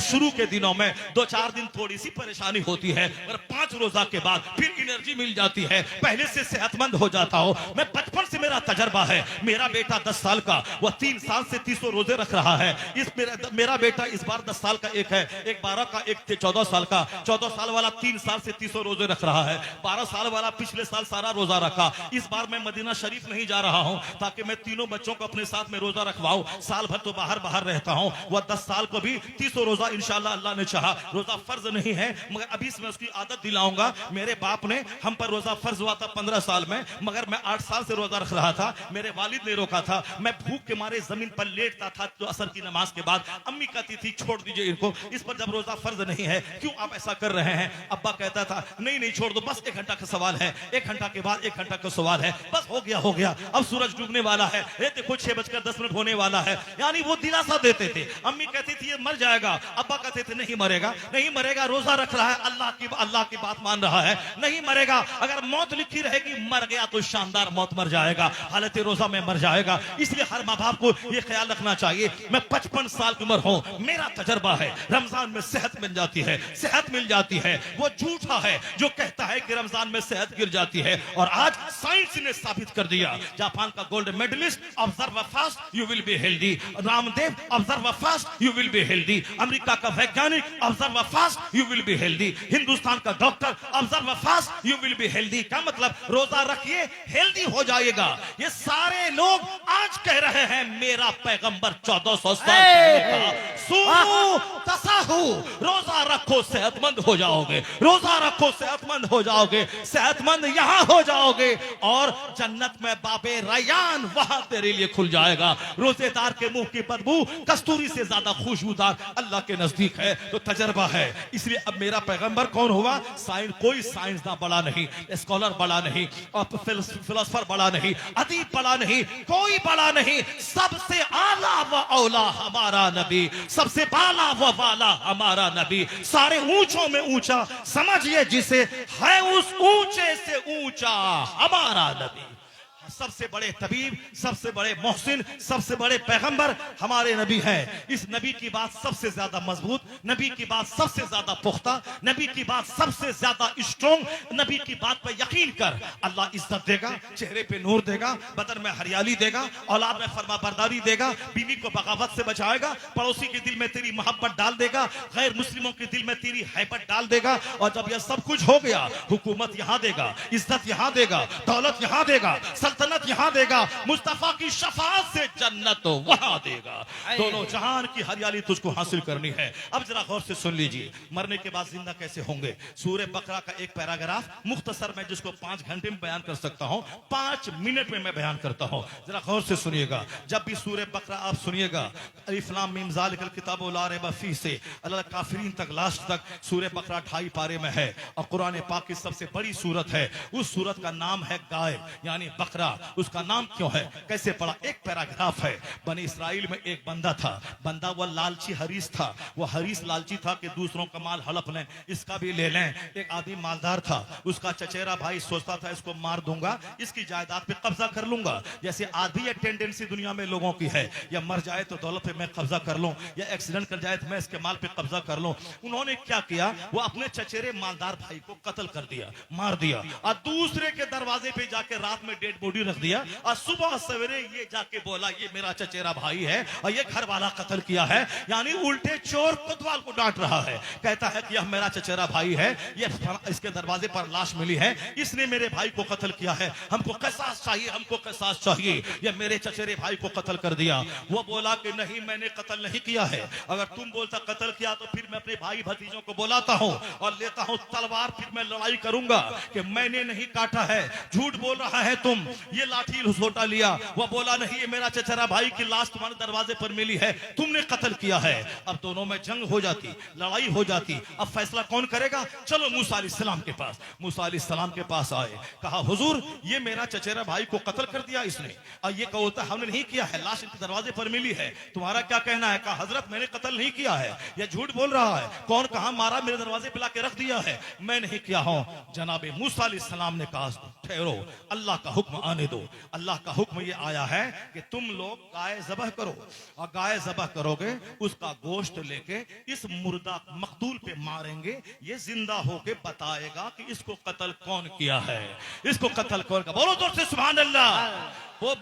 S1: शुरू के दिनों में 2-4 दिन थोड़ी सी परेशानी होती है, और 5 रोजा के बाद फिर एनर्जी मिल जाती है, पहले से सेहतमंद हो जाता हूं। मैं बचपन से मेरा तजर्बा है। मेरा बेटा 10 साल का, वह 3 साल से 30 300 रोजे रख रहा है। इस मेरा बेटा इस बार 10 साल का एक है, एक 12 का, एक 14 साल का। 14 साल वाला 3 साल से 300 रोजे रख रहा है। 12 साल वाला पिछले साल सारा रोजा रखा। इस बार मैं मदीना शरीफ नहीं जा रहा हूं ताकि मैं तीनों बच्चों को अपने साथ में रोजा रखवाऊं। साल भर तो बाहर बाहर रहता हूं। वह 10 साल को भी 300 रोजा इंशाल्लाह अल्लाह ने चाहा। रोजा फर्ज नहीं है मगर अभी से मैं उसकी आदत दिलाऊंगा। मेरे बाप ने हम पर रोजा फर्ज हुआ था 15 साल में, मगर मैं 8 साल से रोजा रख रहा था। मेरे वालिद ने रोका था। मैं भूख के मारे जमीन पर लेटता था तो असर की नमाज के बाद। अम्मी कहती थी छोड़ दीजिए इनको, इस पर जब रोजा फर्ज नहीं है क्यों आप ऐसा कर रहे हैं। अब्बा कहता था नहीं नहीं छोड़ दो, बस 1 घंटा का सवाल है, 1 घंटा के बाद 1 घंटा का सवाल है, बस हो गया हो गया। अब सूरज डूबने वाला है, ये देखो 6:10 होने वाला है। यानी वो दिलासा देते थे। अम्मी कहती थी ये मर जाएगा, अब्बा कहते थे नहीं मरेगा नहीं मरेगा, रोजा रख रहा है, अल्लाह की बात मान रहा है, नहीं मरेगा। अगर मौत लिखी रहेगी मर गया तो शानदार मौत मर जाएगा, हालत रोजा में मर जाएगा। इसलिए हर माँ बाप को यह ख्याल रखना चाहिए। मैं 55 साल की उम्र हूं, मेरा तजर्बा है रमजान में सेहत मिल जाती है, सेहत मिल जाती है। वो झूठा है जो कहता है कि रमजान में सेहत गिर जाती है। और आज साइंस ने साबित कर दिया। जापान का gold medallist observe fast you will be healthy, Ramdev observe fast you will be healthy, America का वैज्ञानिक observe fast you will be healthy, Hindustan का doctor observe fast you will be healthy. क्या मतलब? रोजा रखिए हेल्दी हो जाएगा। ये सारे लोग आज कह रहे हैं मेरा पैगंबर 1400 साल पहले कहा सूमू तसाहू, रोजा रखो सेहतमंद हो जाओगे, रोजा रखो सेहतमंद हो जाओगे, सेहतमंद यहां हो जाओगे और जन्नत में बाबे रैयान वहां तेरे लिए खुल जाएगा। रोजेदार के मुंह की बदबू कस्तूरी से ज्यादा खुशबूदार अल्लाह के नजदीक है। तो तजर्बा है। इसलिए अब मेरा पैगंबर कौन हुआ? कोई साइंसदान बड़ा नहीं, स्कॉलर बड़ा नहीं, और फिलोसफर बड़ा नहीं, अदीब बड़ा नहीं, कोई बड़ा नहीं। सबसे आला व औला हमारा नबी, सबसे बाला व वाला हमारा नबी, सारे ऊंचों में ऊंचा समझिए जिसे, है उस ऊंचे से ऊंचा हमारा नबी। सबसे बड़े तबीब, सबसे बड़े मोहसिन, सबसे बड़े पैगंबर हमारे नबी हैं। इस नबी की बात सबसे ज्यादा मजबूत, नबी की बात सबसे ज्यादा पुख्ता, नबी की बात सबसे ज्यादा स्ट्रॉन्ग। नबी की बात पर यकीन कर, अल्लाह इज्जत देगा, चेहरे पे नूर देगा, बदन में हरियाली देगा, औलाद में फरमा बरदारी देगा, बीवी को बगावत से बचाएगा, पड़ोसी के दिल में तेरी मोहब्बत डाल देगा, गैर मुस्लिमों के दिल में तेरी हैबत डाल देगा। और जब यह सब कुछ हो गया, हुकूमत यहां देगा, इज्जत यहां देगा, दौलत यहां देगा, सल्तनत यहां देगा, मुस्तफा की शफाअत से जन्नत वहां देगा। दोनों जहान की हरियाली तुझको हासिल करनी है। अब जरा गौर से सुन लीजिए, मरने के बाद जिंदा कैसे होंगे। सूरह बकरा का एक पैराग्राफ मुख्तसर में जिसको 5 घंटे में बयान कर सकता हूं, 5 मिनट में मैं बयान करता हूं। जरा गौर से सुनिएगा। जब भी सूरह बकरा आप सुनिएगा, अलिफ लाम मीम ज़ालिकल किताबु ला रैब फीह से अल काफिरीन तक, लास्ट तक सूरह बकरा 2.5 पारे में है और कुरान पाक की सबसे बड़ी सूरत है। उस सूरत का नाम है गाय यानी बकरा। उसका नाम क्यों है, कैसे पड़ा? एक पैराग्राफ है। बनी इसराइल में एक बंदा था, बंदा वह लालची हरीस था। वह हरीस लालची था कि दूसरों का माल हड़प लें, इसका भी ले लें। एक आदमी मालदार था, उसका चचेरा भाई सोचता था इसको मार दूंगा, इसकी जायदाद पे कब्जा कर लूंगा। जैसे आज भी ये टेंडेंसी दुनिया में लोगों की है, या मर जाए तो दौलत पे मैं कब्जा कर लूं, या एक्सीडेंट कर जाए तो मैं इसके माल पे कब्जा कर लूं। उन्होंने क्या किया, वो अपने चचेरे मालदार भाई को कत्ल कर दिया, मार दिया, और दूसरे के दरवाजे पे जाके रात में डेड बॉडी रख दिया। और सुबह सवेरे ये जाके बोला ये मेरा चचेरा भाई है और ये घर वाला कत्ल किया है। यानी उल्टे चोर कोतवाल को डांट रहा है, कहता है कि यह मेरा चचेरा भाई है, ये इसके दरवाजे पर लाश मिली है, इसने मेरे भाई को कत्ल किया है, हमको क़िसास चाहिए, हमको क़िसास चाहिए, ये मेरे चचेरे भाई को कत्ल कर दिया। वो बोला कि नहीं मैंने कत्ल नहीं किया है, अगर तुम बोलता कत्ल किया तो फिर मैं अपने भाई भतीजों को बुलाता हूं और लेता हूं तलवार, फिर मैं लड़ाई करूंगा कि मैंने नहीं काटा है, झूठ बोल रहा है तुम, ये लाठी लुसोटा लिया। वो बोला नहीं ये मेरा चचेरा भाई की लाश तुम्हारे दरवाजे पर मिली है, तुमने कत्ल किया है। अब दोनों में जंग हो जाती, लड़ाई हो जाती। अब फैसला कौन करेगा? चलो मूसा अलैहिस्सलाम के पास। मूसा अलैहिस्सलाम के पास आए, कहा हुजूर ये मेरा चचेरा भाई को कत्ल कर दिया इसने, और ये कहता हमने नहीं किया है, लाश इनके दरवाजे पर मिली है, तुम्हारा क्या कहना है? कहा हजरत मैंने कत्ल नहीं किया है, ये झूठ बोल रहा है, कौन कहा मारा, मेरे दरवाजे पे लाके रख दिया है, मैं नहीं किया हूं। जनाबे मूसा अलैहिस्सलाम ने कहा ठहरो, अल्लाह का हुक्म आने दो। अल्लाह का हुक्म ये आया है कि तुम लोग गाय ज़बह करो, और गाय ज़बह करोगे उसका गोश्त लेके इस मुर्दा मकतूल पे मारेंगे, ये जिंदा होके बताएगा कि इसको कत्ल कौन किया है, इसको कत्ल कौन का। बोलो जोर से सुभान अल्लाह। वो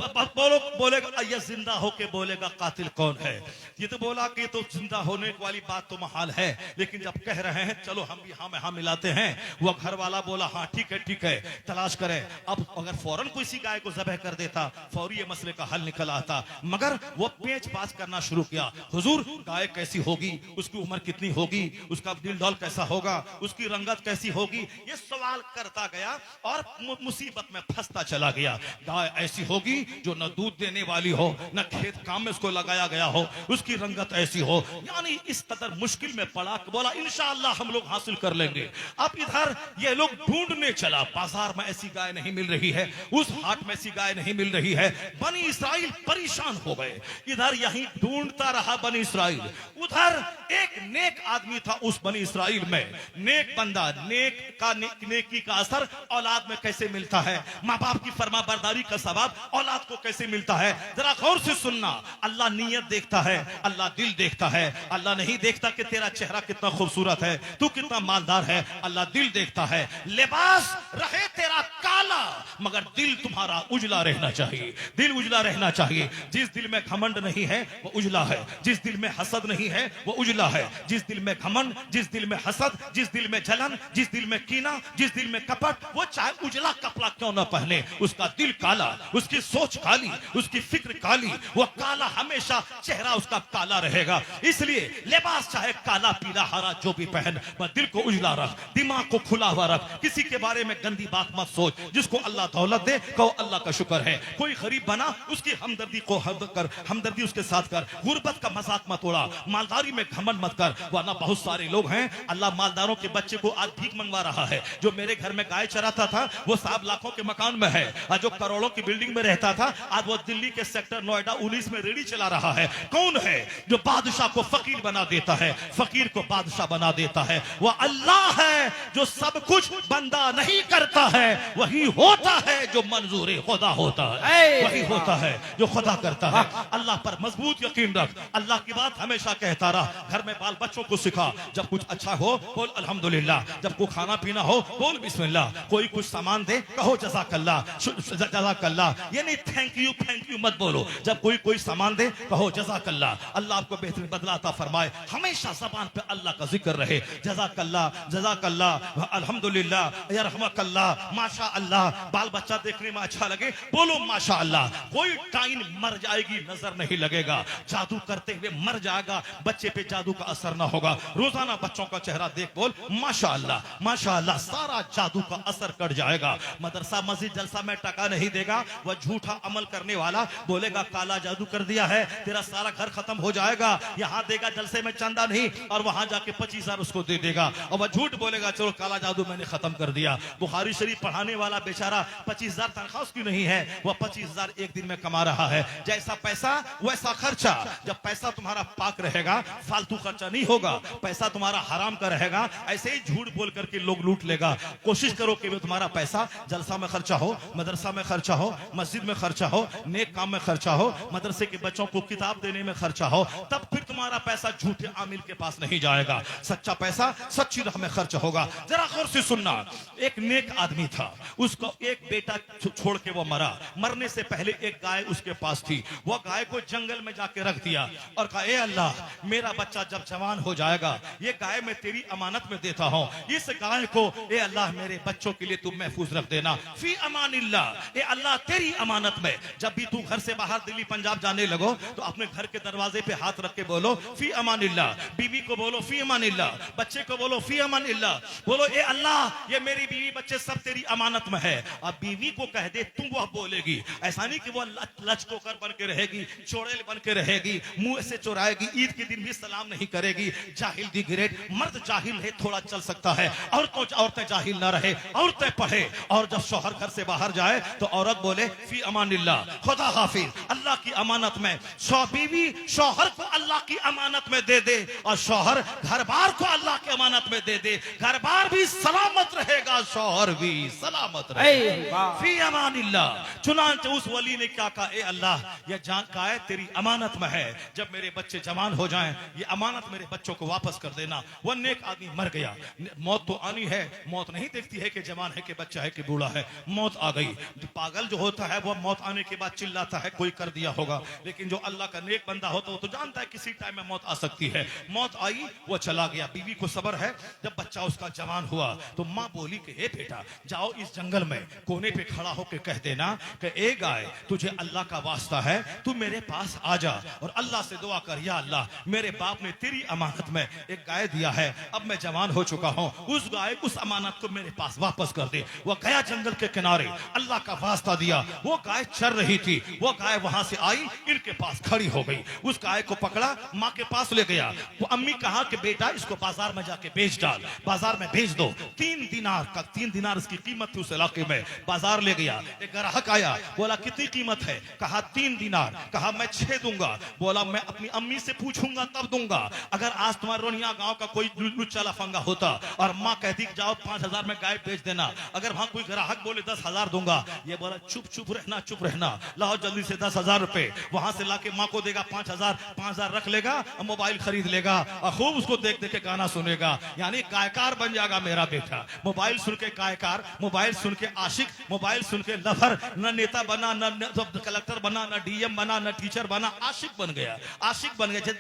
S1: बोलेगा ये जिंदा होके बोलेगा कातिल कौन है। ये तो बोला कि तो जिंदा होने वाली बात तो महाल है, लेकिन जब कह रहे हैं चलो हम भी हाँ में हाँ मिलाते हैं, वो घर वाला बोला हाँ ठीक है तलाश करें। अब अगर फौरन किसी गाय को ज़बह कर देता फौरी ये मसले का हल निकल आता, मगर वो पेच पास करना शुरू किया। हुजूर गाय कैसी होगी, उसकी उम्र कितनी होगी, उसका दिल डौल कैसा होगा, उसकी रंगत कैसी होगी, ये सवाल करता गया और मुसीबत में फंसता चला गया। गाय ऐसी होगी जो न दूध देने वाली हो, न खेत काम में उसको लगाया गया हो, उसकी रंगत ऐसी हो। यानी इस कदर मुश्किल में पड़ा, बोला इंशाअल्लाह हम लोग हासिल कर लेंगे। अब इधर ये लोग ढूंढने चला, बाजार में ऐसी गाय नहीं मिल रही है, उस हाट में ऐसी गाय नहीं मिल रही है। बनी इसराइल परेशान हो गए, इधर यहीं ढूंढता रहा बनी इसराइल। उधर एक नेक आदमी था उस बनी इसराइल में, नेक बंदा, नेकी का असर औलाद में कैसे मिलता है, माँ बाप की फरमा बरदारी का सवाब औलाद को कैसे मिलता है। जरा गौर से सुनना, अल्लाह नीयत देखता है, अल्लाह दिल देखता है। अल्लाह नहीं देखता कि तेरा चेहरा कितना खूबसूरत है, तू कितना मालदार है, अल्लाह दिल देखता है। लिबास रहे तेरा काला मगर दिल तुम्हारा उजला रहना चाहिए, दिल उजला रहना चाहिए। जिस दिल में घमंड नहीं है वो उजला है, जिस दिल में हसद नहीं है वो उजला है। जिस दिल में घमंड, जिस दिल में हसद, जिस दिल में जलन, जिस दिल में कीना, जिस दिल में कपट, वो चाहे उजला कपड़ा क्यों ना पहने, उसका दिल काला, उसकी सोच काली, उसकी फिक्र काली, वो काला हमेशा चेहरा उसका काला रहेगा। इसलिए लिबास चाहे काला पीला हरा जो भी पहन, वह दिल को उजला रख, दिमाग को खुला हुआ रख, किसी के बारे में गंदी बात मत सोच। जिसको अल्लाह दौलत दे कहो अल्लाह का शुक्र है, कोई गरीब बना उसकी हमदर्दी को कर, हमदर्दी उसके साथ कर, गुर्बत का मजाक मत उड़ा, मालदारी में घमंड मत कर। वरना बहुत सारे लोग हैं, अल्लाह मालदारों के बच्चे को आज भीख मंगवा रहा है। जो मेरे घर में गाय चराता था वो साहब लाखों के मकान में है, और जो करोड़ों की बिल्डिंग में रहता था आज वो दिल्ली के सेक्टर नोएडा 19 में रेडी चला रहा है। कौन है जो बादशाह को फकीर बना देता है, फकीर को बादशाह बना देता है? वह अल्लाह है जो सब कुछ बंदा नहीं करता है, वही होता है जो मंजूर खुदा होता है, वही होता है जो खुदा करता है। अल्लाह पर मजबूत यकीन रख, अल्लाह की बात हमेशा कहता रहा। घर में बाल बच्चों को सिखा, जब कुछ अच्छा हो बोल अल्हम्दुलिल्लाह, जब कोई खाना पीना हो बोल बिस्मिल्लाह, कोई कुछ सामान दे कहो जज़ाकल्लाह, जज़ाकल्लाह। ये नहीं थैंक यू मत बोलो, जब कोई सामान दे कहो जज़ाकल्लाह। अल्लाह आपको बेहतरीन बदला अता फरमाए। हमेशा ज़बान पे अल्लाह का जिक्र रहे, जज़ाकल्लाह जज़ाकल्लाह, अल्हम्दुलिल्लाह, यरहमकल्लाह, माशा अल्लाह। बाल बच्चा देखने में अच्छा लगे बोलो माशा अल्लाह। कोई टाइम मर जाएगी नजर नहीं लगेगा, जादू करते हुए मर जाएगा, बच्चे पे जादू का असर ना होगा। रोजाना बच्चों का चेहरा देख बोल माशा अल्लाह, सारा जादू का असर कट जाएगा। मदरसा मस्जिद जलसा में टका नहीं देगा, वह झूठा अमल करने वाला बोलेगा काला जादू कर दिया है, तेरा सारा घर खत्म हो जाएगा। यहाँ देगा जलसे में चंदा नहीं और वहां जाके 25,000 उसको दे देगा, और वह झूठ बोलेगा चलो काला जादू मैंने खत्म कर दिया। बुखारी शरीफ पढ़ाने वाला बेचारा 25,000 तनख्वाह उसकी नहीं है, वह 25,000 एक दिन में कमा रहा है। जैसा पैसा वैसा खर्चा। जब पैसा तुम्हारा पाक रहेगा फालतू खर्चा नहीं होगा, पैसा तुम्हारा हराम का रहेगा, ऐसे ही झूठ बोल करके लोग लूट लेगा। कोशिश करो कि तुम्हारा पैसा जलसा में खर्चा हो, मदरसा में खर्चा हो, मस्जिद में खर्चा हो, नेक काम में खर्चा हो, मदरसे के बच्चों को किताब देने में खर्चा हो, तब फिर तुम्हारा पैसा झूठे आमिल के पास नहीं जाएगा। सच्चा पैसा सच्ची राह में खर्च होगा। जरा गौर से सुनना, एक नेक आदमी था, उसको एक बेटा छोड़ के वो मरा। मरने से पहले एक गाय उसके पास थी, वो गाय को जंगल में जाके रख दिया और कहा ए अल्लाह मेरा बच्चा जब जवान हो जाएगा ये गाय मैं तेरी अमानत में देता हूँ, इस गाय को ए अल्लाह मेरे बच्चों के लिए तुम महफूज रख देना। फी अमानिल्लाह, ए अल्लाह तेरी अमानत में। जब भी तू घर से बाहर दिल्ली पंजाब जाने लगो तो अपने घर के दरवाजे पे हाथ रख के बोलो फी अमानिल्लाह, बीवी को बोलो फी अमानिल्लाह, बच्चे को बोलो फी अमानिल्लाह, बोलो ए अल्लाह ये मेरी बीवी बच्चे सब तेरी अमानत में है। और बीवी को कह दे तुम वह बोलेगी, ऐसा नहीं कि वो लचकोकर बन के रहेगी, चोड़ेल बन के रहेगी, मुंह से चुराएगी, ईद के दिन भी सलाम नहीं करेगी। जाहिल दी ग्रेट, मर्द जाहिल है थोड़ा चल सकता है, औरतें जाहिल ना रहे, औरतें पढ़े। और जब शौहर घर से बाहर जाए तो औरत बोले फी अमानिल्लाह, खुदा हाफिज, अल्लाह की अमानत में। बीवी शौहर को अल्लाह की अमानत में दे दे और शौहर घर बार को अल्लाह की अमानत में दे दे, घर बार भी सलामत रहेगा, शौहर भी सलामत रहेगा। फी अमानिल्लाह। चुनांचे उस वली ने क्या कहा, ए अल्लाह ये गाय तेरी अमानत में है, जब मेरे बच्चे जवान हो जाएं ये अमानत मेरे बच्चों को वापस कर देना। वह नेक आदमी मर गया। मौत तो आनी है, मौत नहीं देखती है कि जवान है कि बच्चा है कि बूढ़ा है, मौत आ गई। पागल जो होता है वह मौत आने के बाद चिल्लाता है कोई कर दिया होगा, लेकिन जो अल्लाह का नेक बंदा होता है वो तो जानता है किसी टाइम में मौत आ सकती है। मौत आई, वो चला गया। बीवी को सब्र है। जब बच्चा उसका जवान हुआ तो माँ बोली कि हे बेटा, जाओ इस जंगल में कोने पे खड़ा होकर कह देना कि ए गाय, तुझे अल्लाह का वास्ता है, तू मेरे पास आ जा और अल्लाह से दुआ कर, या अल्लाह, मेरे बाप ने तेरी अमानत में एक गाय दिया है, अब मैं जवान हो चुका हूँ, उस गाय उस अमानत को मेरे पास वापस कर दे। वो गया जंगल के किनारे, अल्लाह का वास्ता दिया, वो गाय चर रही थी, वो गाय वहां से आई, इनके पास खड़ी हो गई। उस गाय को पकड़ा, माँ के पास ले गया। वो अम्मी कहा कि बेटा इसको बाजार में जाके बेच डाल, बाजार में बेच दो। 3 दिनार इसकी कीमत थी उस इलाके में। बाजार ले गया, एक ग्राहक आया, बोला कितनी कीमत है? कहा 3 दिनार। कहा मैं 6 दूंगा। बोला मैं अपनी अम्मी से पूछूंगा तब दूंगा। अगर आज तुम्हारे रोनिया गांव का कोई लुच्चा लफंगा होता और माँ कहती जाओ 5,000 में गाय बेच देना, अगर वहां कोई ग्राहक बोले 10,000 दूंगा, ये बोला चुप रहना, लाओ जल्दी से 10,000 रुपए। वहां से लाके माँ को देगा 5,000 रख लेगा और मोबाइल खरीद लेगा और खूब उसको देख के गाना सुनेगा। यानी गायकार बन जाएगा मेरा बेटा। मोबाइल सुन के गायकार, मोबाइल सुन के आशिक, मोबाइल सुन के लफर, न नेता बना, न कलेक्टर बना, न डीएम बना, न टीचर बना, आशिक बन गया।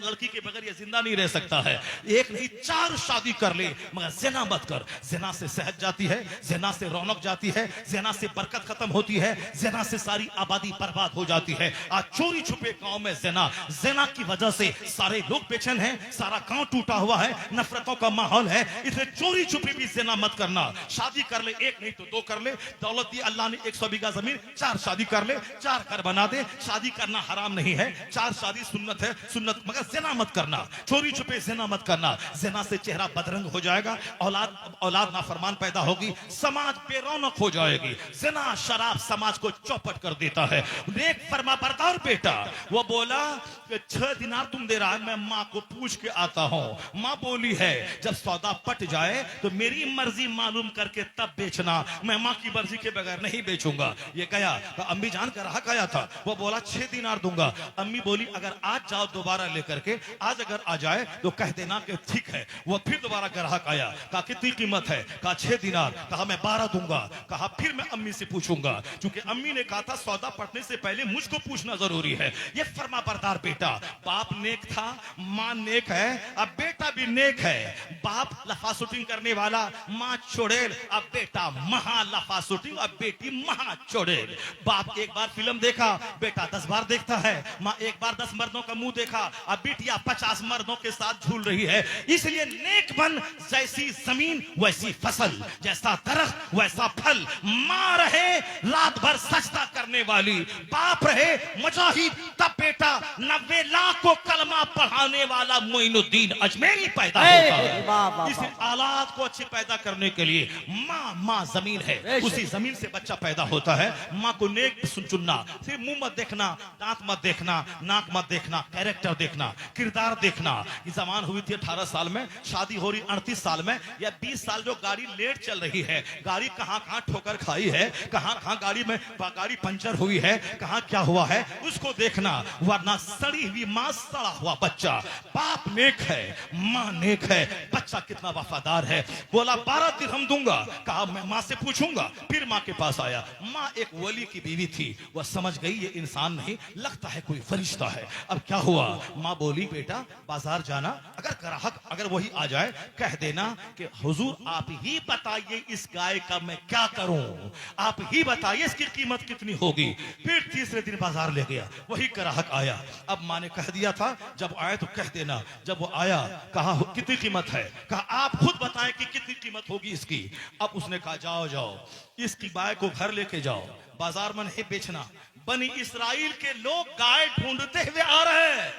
S1: लड़की के बगैर ये जिंदा नहीं रह सकता है। एक नहीं 4 शादी कर ले, मगर जिना मत कर। जिना से सेहत जाती है, जिना से रौनक जाती है, जिना से बरकत खत्म होती है, जिना से सारी आबादी बर्बाद हो जाती है। आज चोरी छुपे गांव में जिना की वजह से सारे लोग बेचैन हैं, सारा गांव टूटा हुआ है, नफरतों का माहौल है। इसलिए चोरी छुपे भी जिना मत करना। शादी कर ले, 1 नहीं तो 2 कर ले। दौलत दी अल्लाह ने 100 बीघा जमीन, 4 शादी कर ले, 4 घर बना दे। शादी करना हराम नहीं है, 4 शादी सुन्नत है, सुन्नत, मगर जिना मत करना। चोरी छुपे जिना मत करना। जिना से चेहरा बदरंग हो जाएगा, औलाद नाफरमान पैदा होगी, समाज बेरौनक हो जाएगी। जिना शराब समाज को चौपट कर देता है। नेक फरमाबरदार बेटा, वो बोला 6 दिनार तुम दे रहा है, मैं माँ को पूछ के आता हूँ। माँ बोली है जब सौदा पट जाए तो मेरी मर्जी मालूम करके तब बेचना, मैं माँ की मर्जी के बगैर नहीं बेचूंगा। ये गया तो अम्मी जान का ग्राहक आया था, वो बोला 6 दिनार दूंगा। अम्मी बोली अगर आज जाओ दोबारा लेकर के, आज अगर आ जाए तो कह देना कि ठीक है। वो फिर दोबारा ग्राहक आया, कहा कितनी कीमत है? कहा 6 दिनार। कहा मैं 12 दूंगा। कहा फिर मैं अम्मी से पूछूंगा, क्योंकि अम्मी ने कहा था सौदा पटने से पहले मुझको पूछना जरूरी है। ये फरमाबरदार बेटा, बाप नेक था, माँ नेक है, अब बेटा भी नेक है। बाप लफा शूटिंग करने वाला, माँ चोड़ेल, अब बेटा महा लफा शूटिंग, अब बेटी महा चोड़ेल। बाप एक बार फिल्म देखा, बेटा 10 बार देखता है। माँ एक बार 10 मर्दों का मुंह देखा, अब बेटियां 50 मर्दों के साथ झूल रही है। इसलिए नेक बन, जैसी जमीन वैसी फसल, जैसा दरख्त वैसा फल। माँ रहे रात भर सजदा करने वाली, बाप रहे मुजाहिद, तब बेटा 90 लाख को कलमा पढ़ाने वाला मोइनुद्दीन अजमेरी पैदा होता है। इस औलाद को अच्छी पैदा करने के लिए माँ जमीन है, उसी जमीन से बच्चा पैदा होता है। माँ को नेक चुनना, सिर्फ मुंह मत देखना, दांत मत देखना, नाक मत देखना, कैरेक्टर देखना, किरदार देखना। ये जमान हुई थी 18 साल में, शादी हो रही 38 साल में, या 20 साल जो गाड़ी लेट चल रही है, गाड़ी कहाँ ठोकर खाई है, कहाँ गाड़ी पंचर हुई है, कहाँ क्या हुआ है, उसको देखना। वरना सड़ी हुई माँ, सड़ा हुआ बच्चा। बाप नेक है, माँ नेक है, बच्चा कितना वफादार है। बोला 12 दिरहम दूंगा। कहा मैं माँ से पूछूंगा। फिर माँ के पास आया। माँ एक वली की बीवी थी, वह समझ गई ये इंसान नहीं, लगता है कोई फरिश्ता है। अब क्या हुआ? माँ बोली बेटा बाजार जाना, अगर ग्राहक अगर वही आ जाए, कह देना कि हुजूर आप ही बताइए इस गाय का मैं क्या करूं, आप ही बताइए इसकी कीमत कितनी होगी। फिर तीसरे दिन बाजार ले गया, वही ग्राहक आया। अब माँ ने कह दिया था जब आए तो कह देना। जब वो आया, कहा कितनी कीमत है? कहा आप खुद बताएं कि कितनी कीमत होगी इसकी। अब उसने कहा जाओ इसकी गाय को घर लेके जाओ, बाजार में नहीं बेचना। बनी इसराइल के लोग गाय ढूंढते हुए आ रहे हैं।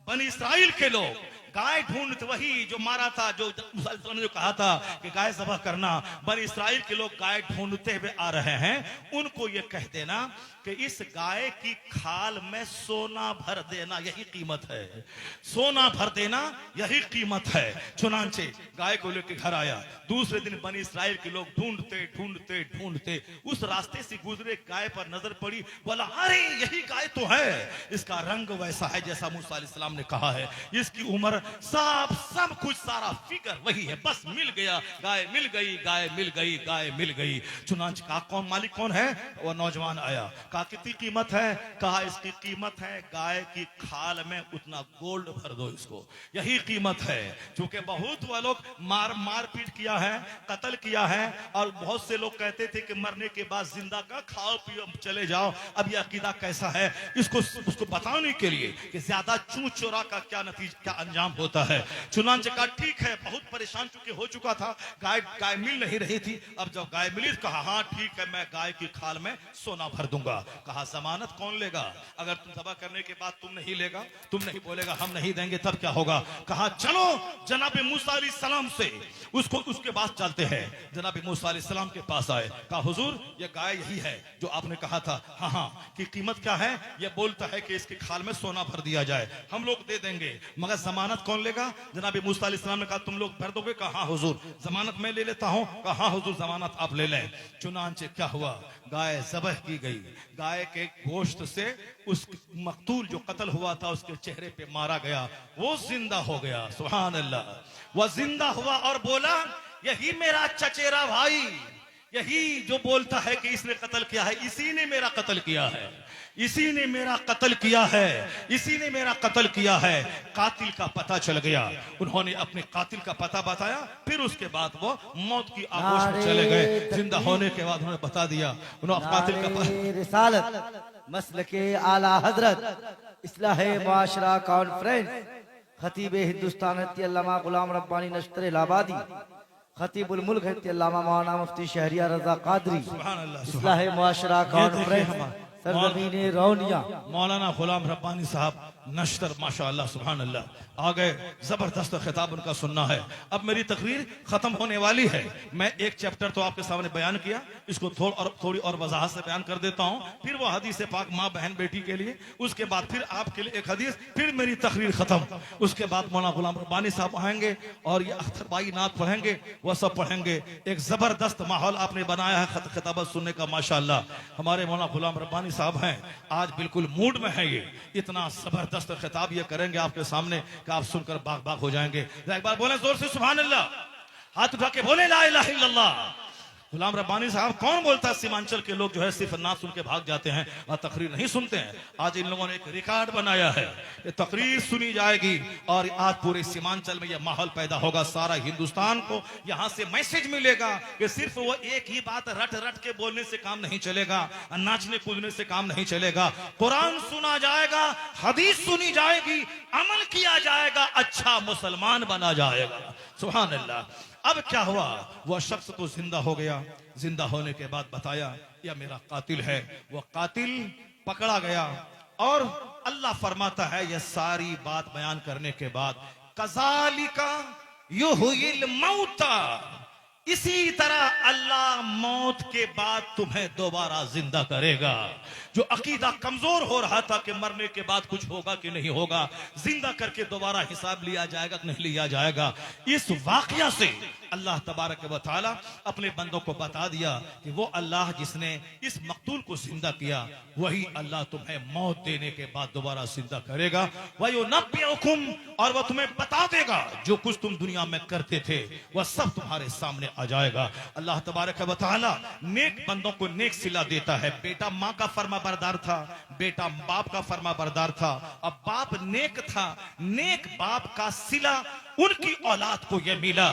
S1: बनी इसराइल के लोग गाय ढूंढते, वही जो मारा था, जो ने जो कहा था कि गाय ज़बह करना, बनी इसराइल के लोग गाय ढूंढते हुए आ रहे हैं। उनको ये कह देना कि इस गाय की खाल में सोना भर देना, यही कीमत है। सोना भर देना यही कीमत है। चुनांचे गाय को लेकर घर आया। दूसरे दिन बनी इसराइल के लोग ढूंढते उस रास्ते से गुजरे, गाय पर नजर पड़ी। बोला अरे यही गाय तो है, इसका रंग वैसा है जैसा मूसा अलैहिस्सलाम ने कहा है, इसकी उम्र उम्र, सब कुछ सारा फिगर वही है, बस मिल गया, गाय मिल गई, गाय मिल गई, गाय मिल गई। चुनांच कहा कौन मालिक कौन है? वो नौजवान आया, कहा कितनी कीमत है? कहा इसकी कीमत है गाय की खाल में उतना गोल्ड भर दो इसको, यही कीमत है। क्योंकि बहुत वो लोग मार पीट किया है, कत्ल किया है, और बहुत से लोग कहते थे कि मरने के बाद जिंदा का खाओ पियो चले जाओ। अब यह अकीदा कैसा है, इसको उसको बताने के लिए कि ज्यादा चूं चोरा का क्या नतीजा, क्या अंजाम होता है। चुनांचे का ठीक है, बहुत परेशान चुके हो चुका था, गाय मिल नहीं रही थी। अब जब गाय मिली तो कहा हाँ ठीक है, मैं गाय की खाल में सोना भर दूंगा। कहा जमानत कौन लेगा? अगर तुम तबाह करने के बाद तुम नहीं लेगा, तुम नहीं बोलेगा हम नहीं देंगे, तब क्या होगा? कहा चलो जनाब मूसा अलैहिस्सलाम से उसके पास चलते हैं। जनाब मूसा अलैहिस्सलाम के पास आए, कहा हुजूर ये गाय यही है जो आपने कहा था। हाँ की कीमत क्या है? ये बोलता है कि इसकी खाल में सोना भर दिया जाए, हम लोग दे देंगे, मगर जमानत कौन लेगा? जनाब मूसा अलैहिस्सलाम ने कहा तुम लोग भर दोगे? कहा हाँ हुजूर, जमानत मैं ले लेता हूं। कहा हाँ हुजूर, जमानत आप ले लें। चुनांचे क्या हुआ, गाय ज़बह की गई, गाय के गोश्त से उस मकतूल जो कत्ल हुआ था उसके चेहरे पे मारा गया, वो जिंदा हो गया। सुभान अल्लाह, वह जिंदा हुआ और बोला यही मेरा चचेरा भाई, यही जो बोलता है कि इसने कत्ल किया है, इसी ने मेरा कत्ल किया है, इसी ने मेरा कत्ल किया है, इसी ने मेरा कत्ल किया है। कातिल का पता चल गया, उन्होंने अपने कातिल का पता बताया, फिर उसके बाद वो मौत की आगोश में चले गए। जिंदा होने के बाद उन्होंने बता दिया, उन्होंने कातिल का
S2: रिसालत मसलके आला हजरत इस्लाहे मुआशरा कॉन्फ्रेंस खतीब हिंदुस्तान अल्लामा गुलाम रब्बानी नश्तर इलाहाबादी खतीबुल मुल्क अल्लामा मौलाना मुफ्ती शहरियार रजा कादरी इस्लाहे मुआशरा कॉन्फ्रेंस सरजमीन रौनिया
S1: मौलाना गुलाम रब्बानी साहब नश्तर, माशाअल्लाह सुभान अल्लाह, आ गए। जबरदस्त खिताब उनका सुनना है। अब मेरी तकरीर खत्म होने वाली है। मैं एक चैप्टर तो आपके सामने बयान किया, इसको थोड़ी और वजाहत से बयान कर देता हूँ, फिर वो हदीस पाक माँ बहन बेटी के लिए, उसके बाद फिर आपके लिए एक हदीस, फिर मेरी तकरीर खत्म। उसके बाद मौलाना गुलाम रब्बानी साहब आएंगे और ये अख्तर भाई नात पढ़ेंगे, वह सब पढ़ेंगे। एक जबरदस्त माहौल आपने बनाया है खिताबत सुनने का, माशाअल्लाह। हमारे मौलाना गुलाम रब्बानी साहब हैं, आज बिल्कुल मूड में है, ये इतना जबरदस्त खिताब ये करेंगे आपके सामने कि आप सुनकर बाग बाग हो जाएंगे। एक बार बोले जोर से सुभान अल्लाह, हाथ उठा के बोले ला इलाहा इल्लल्लाह। गुलाम रब्बानी साहब, कौन बोलता है सीमांचल के लोग जो है सिर्फ नात सुन के भाग जाते हैं और तकरीर नहीं सुनते हैं। आज इन लोगों ने एक रिकॉर्ड बनाया है, ये तकरीर सुनी जाएगी और आज पूरे सीमांचल में यह माहौल पैदा होगा। सारा हिंदुस्तान को यहाँ से मैसेज मिलेगा कि सिर्फ वो एक ही बात रट के बोलने से काम नहीं चलेगा, नाचने कूदने से काम नहीं चलेगा। कुरान सुना जाएगा, हदीस सुनी जाएगी, अमल किया जाएगा, अच्छा मुसलमान बना जाएगा। सुभान अल्लाह। अब क्या हुआ, वह शख्स तो जिंदा हो गया, जिंदा होने के बाद बताया यह मेरा कातिल है। वह कातिल पकड़ा गया और अल्लाह फरमाता है यह सारी बात बयान करने के बाद, कज़ालिका युह्यिल मौता, इसी तरह अल्लाह मौत के बाद तुम्हें दोबारा जिंदा करेगा। जो अकीदा कमजोर हो रहा था कि मरने के बाद कुछ होगा कि नहीं होगा, जिंदा करके दोबारा हिसाब लिया जाएगा कि नहीं लिया जाएगा, इस वाकया से अल्लाह तबारक व तआला अपने बंदों को बता दिया कि वो अल्लाह जिसने इस मकतूल को जिंदा किया, वही अल्लाह तुम्हें मौत देने के बाद दोबारा जिंदा करेगा। वयुनब्बिउकुम, और वह तुम्हें बता देगा जो कुछ तुम दुनिया में करते थे वह सब तुम्हारे सामने आ जाएगा। अल्लाह तबारक व तआला नेक बंदों को नेक सिला देता है। बेटा माँ का फर्मा बरदार था, बेटा बाप का फर्मा बरदार था, अब बाप नेक था, नेक बाप का सिला उनकी औलाद को यह मिला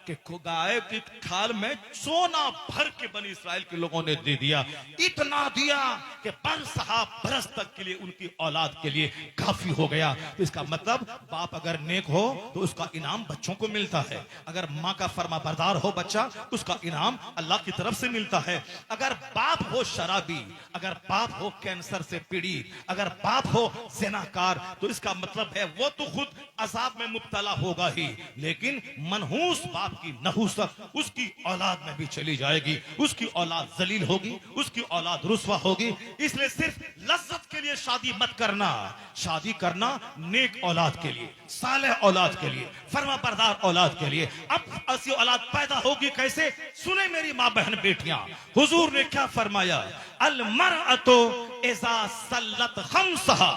S1: कि गाय की खाल में सोना भर के बनी इस्राइल के लोगों ने दे दिया। इतना दिया कि 500 बरस तक के लिए उनकी औलाद के लिए काफी हो गया। तो इसका मतलब बाप अगर नेक हो तो उसका इनाम बच्चों को मिलता है, अगर माँ का फर्मा बरदार हो बच्चा उसका इनाम अल्लाह की तरफ से मिलता है। अगर बाप हो शराबी, अगर बाप हो कैंसर से पीड़ित, अगर बाप हो ज़िनाकार, तो इसका मतलब है वो तो खुद अजाब में मुब्तला होगा ही, लेकिन मनहूस बाप की नहूसत उसकी औलाद में भी चली जाएगी, उसकी औलाद जलील होगी, उसकी औलाद रुस्वा होगी। इसलिए सिर्फ लज्जत के लिए शादी मत करना, शादी करना नेक औलाद के लिए, सालेह औलाद के लिए, फर्मा बरदार औलाद के लिए। अब ऐसी औलाद पैदा होगी कैसे? सुने मेरी माँ बहन बेटियां, हुजूर ने क्या फरमाया, अल मरअतु इज़ा सल्लत खम्सहा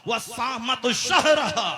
S1: व सामत शहरहा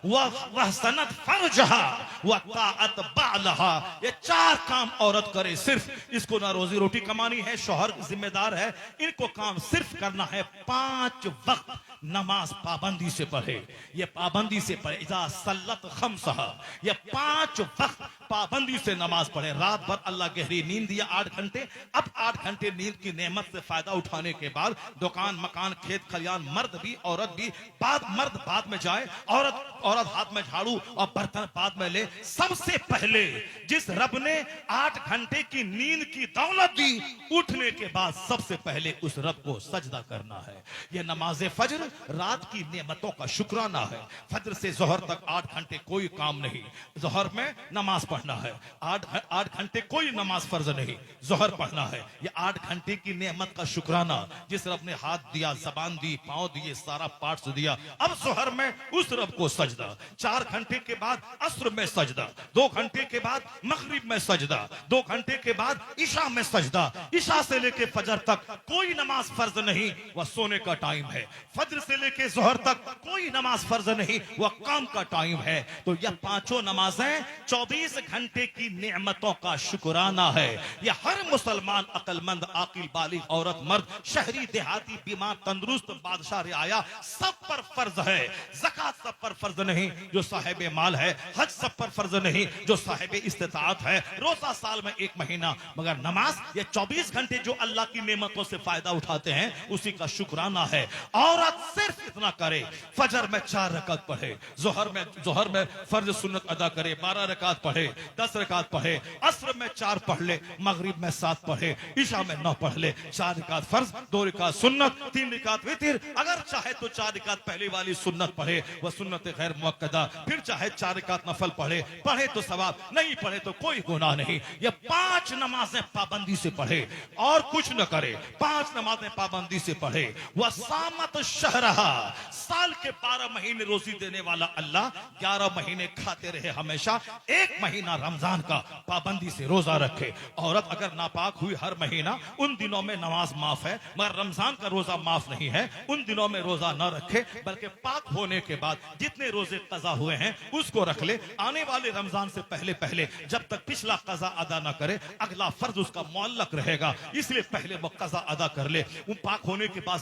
S1: वह सनत फरजहा व ताअत बालहा। ये 4 काम औरत करे सिर्फ। इसको ना रोजी रोटी कमानी है, शौहर जिम्मेदार है, इनको काम सिर्फ करना है 5 वक्त नमाज पाबंदी से पढ़े। ये पाबंदी से पढ़े, इज़ा सल्लत खम्सहा, ये 5 वक्त पाबंदी से नमाज पढ़े। रात भर अल्लाह गहरी नींद दिया 8 घंटे, अब 8 घंटे नींद की नेमत से फायदा उठाने के बाद दुकान मकान खेत खलियान, मर्द भी औरत भी, मर्द बाद में जाए, औरत हाथ में झाड़ू और बर्तन बाद में ले। सबसे पहले जिस रब ने 8 घंटे की नींद की दौलत दी, उठने के बाद सबसे पहले उस रब को सजदा करना है। यह नमाज फजर रात की नेमतों का शुक्राना है। फजर से जोहर तक 8 घंटे कोई काम नहीं, जोहर में नमाज पढ़ना है। 8 घंटे कोई नमाज फर्ज नहीं, जोहर पढ़ना है। ये 8 घंटे की नेमत का शुक्राना, जिस रब ने हाथ दिया, जबान दी, पांव दिए, सारा पार्ट्स दिया। अब जोहर में उस रब को सजदा, 4 घंटे के बाद अस्र में सजदा, 2 घंटे के बाद मगरिब में सजदा, 2 घंटे के बाद ईशा में सजदा। ईशा से लेके फजर तक कोई नमाज फर्ज नहीं, वह सोने का टाइम है। फजर से लेके जोहर तक कोई नमाज फर्ज नहीं, वह काम का टाइम है। तो यह 5 नमाजें 24 घंटे की नेमतों का शुक्राना है। यह हर मुसलमान अक्लमंद आकिल बालिग औरत मर्द शहरी देहाती बीमार तंदुरुस्त बादशाह रियाया सब पर फर्ज है। ज़कात सब पर फर्ज नहीं जो साहिब माल है, हज सब पर फर्ज नहीं जो साहिब इस्तिताअत है, रोजा साल में 1 महीना, मगर नमाज ये 24 घंटे जो अल्लाह की नेमतों से फायदा उठाते हैं उसी का शुक्राना है। औरत सिर्फ इतना करे, फजर में 4 रकात पढ़े, जोहर में फर्ज सुन्नत अदा करे, 12 रकात पढ़े, 10 रकात पढ़े, अस्र में 4 पढ़ ले, मगरिब में 7 पढ़े, ईशा में 9 पढ़ ले। 4 रकात फर्ज, 2 रकात सुन्नत, 3 रकात वितर। अगर चाहे तो 4 रकात पहली वाली सुन्नत पढ़े, वह सुन्नत गैर मुअक्कदा। फिर चाहे 4 रकात नफल पढ़े तो सवाब, नहीं पढ़े तो कोई गुनाह नहीं। ये 5 नमाजें पाबंदी से पढ़े और कुछ न करे। 5 नमाजें पाबंदी से पढ़े। वह सामत शहरहा, साल के 12 महीने रोजी देने वाला अल्लाह 11 महीने खाते रहे हमेशा। 1 महीना रमजान का पाबंदी से रोजा रखे। औरत अगर नापाक हुई हर महीना, उन दिनों में नमाज माफ है, मगर रमजान का रोजा माफ नहीं है। उन दिनों में रोजा न रखे, बल्कि पाक होने के बाद जितने रोजे कजा हुए हैं उसको रख ले। आने वाले रमजान से पहले जब तक पिछला कजा अदा न करे, अगला फर्ज उसका मुअल्लक रहेगा, इसलिए पहले वो कजा अदा कर ले। वो पाक होने के बाद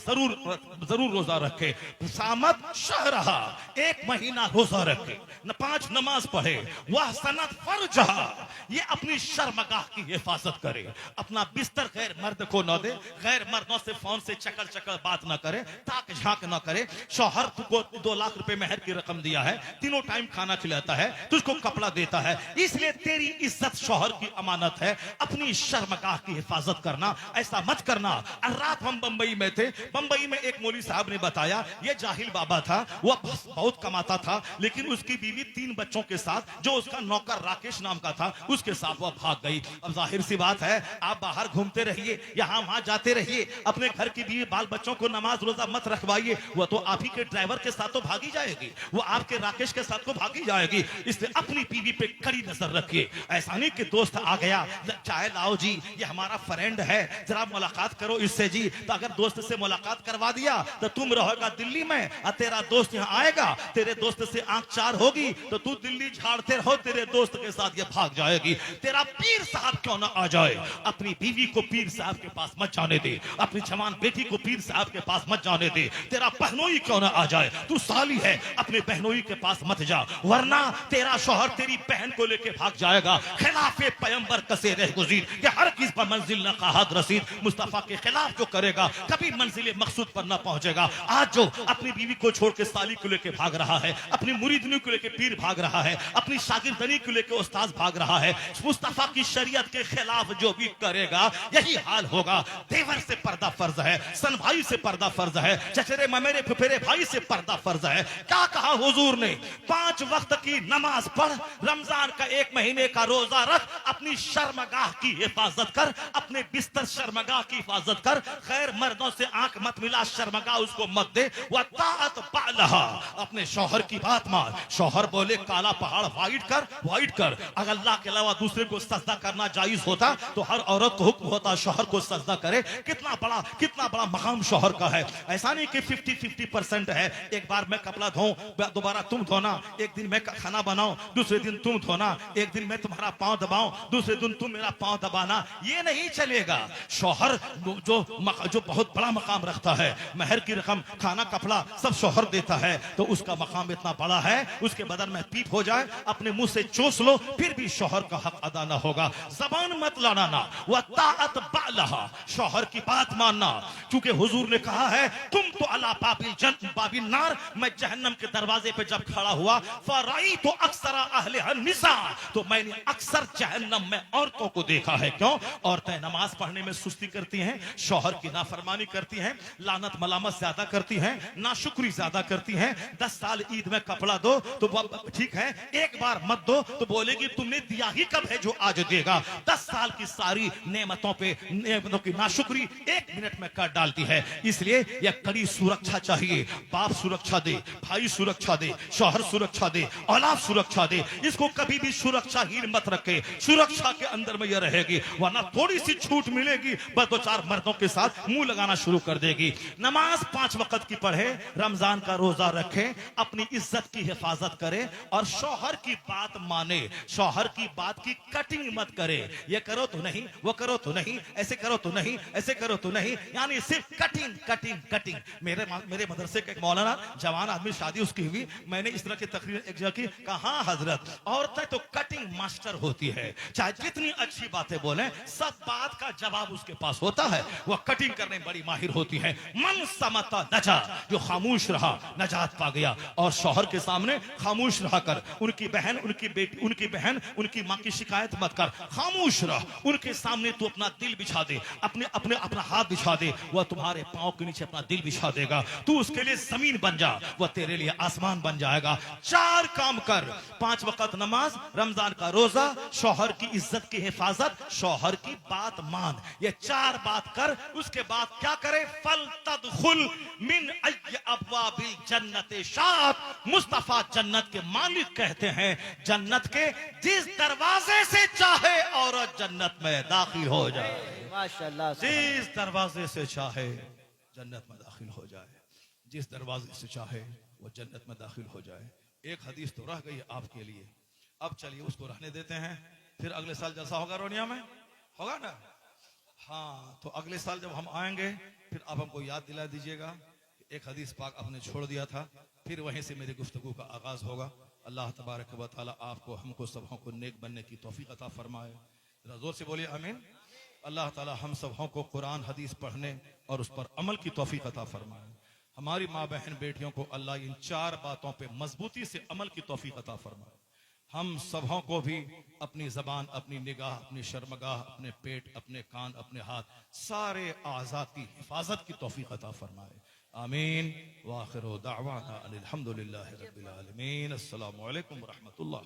S1: जरूर रोजा रखे। सामत शहरहा, 1 महीना रोजा रखे, 5 नमाज पढ़े। वह सनत फरजहा, ये अपनी शर्मगाह की हिफाजत करे। अपना बिस्तर गैर मर्द को न दे, गैर मर्दों से फोन से चकल बात न करे, ताक झांक न करे। शौहर तुझको 2 लाख रुपए मेहर की रकम दिया है, तीनों टाइम खाना खिलाता है, तुझको कपड़ा देता है, इसलिए तेरी इज्जत शौहर की अमानत है। अपनी शर्मगाह की हिफाजत करना, ऐसा मत करना। रात हम बंबई में थे, बंबई में एक मौलवी साहब ने बताया, ये जाहिल बाबा था, वह बहुत कमाता था, लेकिन उसकी बीवी 3 बच्चों के साथ, जो उसका नौकर राकेश नाम का था, उसके साथ वह भाग गई। अब जाहिर सी बात है, आप बाहर घूमते रहिए, यहाँ वहां जाते रहिए, अपने घर की बीवी बाल बच्चों को नमाज रोजा मत रखवाइए। वह तो आप ही के ड्राइवर के साथ तो भागी जाएगी, वो आपके राकेश के साथ तो भागी जाएगी। इसलिए अपनी बीवी पे कड़ी नजर रखिए। ऐसा नहीं कि दोस्त आ गया, चाय लाओ जी, ये हमारा फ्रेंड है, जरा मुलाकात करो इससे जी। तो अगर दोस्त से मुलाकात करवा दिया तो तुम रहोगा दिल्ली में और तेरा दोस्त यहाँ आएगा, तेरे दोस्त से आंख 4 होगी तो तू दिल्ली झाड़ते रहो, तेरे दोस्त के साथ ये भाग जाएगी। तेरा पीर साहब क्यों ना आ जाए, अपनी बीवी को पीर साहब के पास मत जाने दे, अपनी जवान बेटी को पीर साहब के पास मत जाने दे। तेरा बहनोई क्यों ना आ जाए, तू साली है, अपने बहनोई के पास मत जा, वरना तेरा शौहर तेरी बहन को लेके भाग जाएगा। खिलाफे पैगंबर कसे रह गुज़ीर, ये हर किस पर मंजिल न कहाद रसीद। मुस्तफा के खिलाफ जो करेगा कभी मंजिल मकसूद पर न पहुंचेगा। आज जो अपनी बीवी को छोड़ के साली को लेके भाग रहा है, अपनी मुरीदनी को लेके पीर भाग रहा है, अपनी शागिर्दनी को लेके उस्ताद भाग रहा है, मुस्तफा की शरीयत के खिलाफ जो भी करेगा यही हाल होगा। देवर से पर्दा फर्ज है, सन भाई से पर्दा फर्ज है, चचेरे ममेरे फुफेरे भाई से पर्दा फर्ज है। क्या कहा हुजूर ने, 5 वक्त की नमाज पढ़, रमजान का 1 महीने का रोजा रख, अपनी शर्मगाह की हिफाजत कर, अपने बिस्तर शर्मगाह की हिफाजत कर, खैर मर्दों से आंख मत मिला, शर्मगाह उसको मत मत दे। वह ताअत बालहा, अपने शौहर की बात मान। शौहर बोले काला पहाड़ वाइट कर। अगर अल्लाह के अलावा दूसरे को सजदा करना जायज होता तो हर औरत को हुक्म होता शौहर को सजदा करे। कितना बड़ा मकाम शौहर का है। ऐसा नहीं कि 50-50% है। एक बार मैं कपड़ा धोऊं, दोबारा तुम धोना, एक दिन मैं खाना बनाऊं, दूसरे दिन तुम धोना, एक दिन मैं तुम्हारा पांव दबाऊं, दूसरे दिन तुम मेरा पांव दबाना, ये नहीं चलेगा। शौहर जो बहुत बड़ा मकाम रखता है, महर की रकम, खाना, कपड़ा सब शौहर देता है, तो उसका मकाम इतना बड़ा है, उसके बदन में पीप हो जाए, अपने मुंह से चूस लो, फिर भी शौहर का हक अदा ना होगा। जबान मत लड़ाना। वह ताअत बालहा, शौहर की बात मानना। क्योंकि हुजूर ने कहा है तुम तो अला बाबिल नार, मैं जहन्नम के दरवाजे पे जब खड़ा हुआ, फराई तो अक्सर अहले निसा, तो मैंने अक्सर जहन्नम में औरतों को देखा है। क्यों? औरतें नमाज पढ़ने में सुस्ती करती हैं, शौहर की नाफरमानी करती हैं, लानत मलामत ज्यादा करती हैं, नाशुक्री ज्यादा करती हैं। 10 साल ईद में कपड़ा दो तो ठीक है, एक बार मत दो तो बोलेगी तुमने दिया ही कब है जो आज देगा। 10 साल की सारी नेमतों की नाशुक्री 1 मिनट में कर डालती है। इसलिए यह कड़ी सुरक्षा चाहिए। बाप सुरक्षा दे, भाई सुरक्षा दे, शौहर सुरक्षा दे, औलाद सुरक्षा दे। इसको कभी भी सुरक्षाहीन मत रखे। सुरक्षा के अंदर में यह रहेगी, वरना थोड़ी सी छूट मिलेगी, बस 2-4 मर्दों के साथ मुंह लगाना शुरू कर देगी। नमाज 5 वक्त की पढ़े, रमजान का रोजा रखे, अपनी इज्जत की हिफाजत करे और शौहर की बात माने। शौहर की बात की कटिंग मत करे। ये करो तो नहीं, वो करो तो नहीं, ऐसे करो तो नहीं, ऐसे करो तो नहीं, यानी सिर्फ कटिंग। मेरे मदरसे के एक मौलाना, जवान आदमी, शादी उसकी हुई, मैंने इस तरह की तकरीर एक जगह की, कहा हजरत औरतें तो कटिंग मास्टर होती है, चाहे जितनी अच्छी बातें बोले, सब बात का जवाब उसके पास होता है, वह कटिंग करने में बड़ी माहिर होती है। मन समता नजा, जो खामोश रहा नजात पा गया। और शौहर के सामने खामोश रहा कर, उनकी बहन, उनकी माँ की शिकायत मत कर, खामोश रह। उनके सामने तू अपना दिल बिछा दे, अपना हाथ बिछा दे, वह तुम्हारे पांव के नीचे अपना दिल बिछा देगा। तू उसके लिए जमीन बन जा, वह तेरे लिए आसमान बन जाएगा। 4 काम कर, 5 वक्त नमाज, रमजान का रोजा, शौहर की इज्जत की हिफाजत, शौहर की बात मान। ये 4 बात कर, उसके बाद क्या करे? फल तदखुल मिन अय्य अब्वाबिल जन्नत शात। मुस्तफा जन्नत के मालिक कहते हैं, जन्नत के जिस दरवाजे से चाहे औरत जन्नत में दाखिल हो जाए।
S2: माशाल्लाह,
S1: जिस दरवाजे से चाहे जन्नत में दाखिल हो जाए, जिस दरवाजे से चाहे वो जन्नत में दाखिल हो जाए। एक हदीस तो रह गई आपके लिए, अब चलिए उसको रहने देते हैं। फिर अगले साल जलसा होगा रोनिया में, होगा ना? हाँ, तो अगले साल जब हम आएंगे फिर आप हमको याद दिला दीजिएगा। एक हदीस पाक आपने छोड़ दिया था, फिर वहीं से मेरी गुफ्तगू का आगाज होगा। अल्लाह तबारक व तआला आपको, हमको, सबों को नेक बनने की तौफीक अता फरमाए। जरा जोर से बोलिए आमीन। अल्लाह ताला हम सबों को कुरान हदीस पढ़ने और उस पर अमल की तौफीक अता फरमाए। हमारी माँ बहन बेटियों को अल्लाह इन 4 बातों पे मजबूती से अमल की तौफीक अता फरमाए। हम सबों को भी अपनी जबान, अपनी निगाह, अपनी शर्मगाह, अपने पेट, अपने कान, अपने हाथ, सारे आज़ा की हिफाजत की तौफीक अता फरमाए। आमीन। व आखिरु दावाना अनिल हम्दुलिल्लाहि रब्बिल आलमीन। अस्सलामु अलैकुम व रहमतुल्लाह।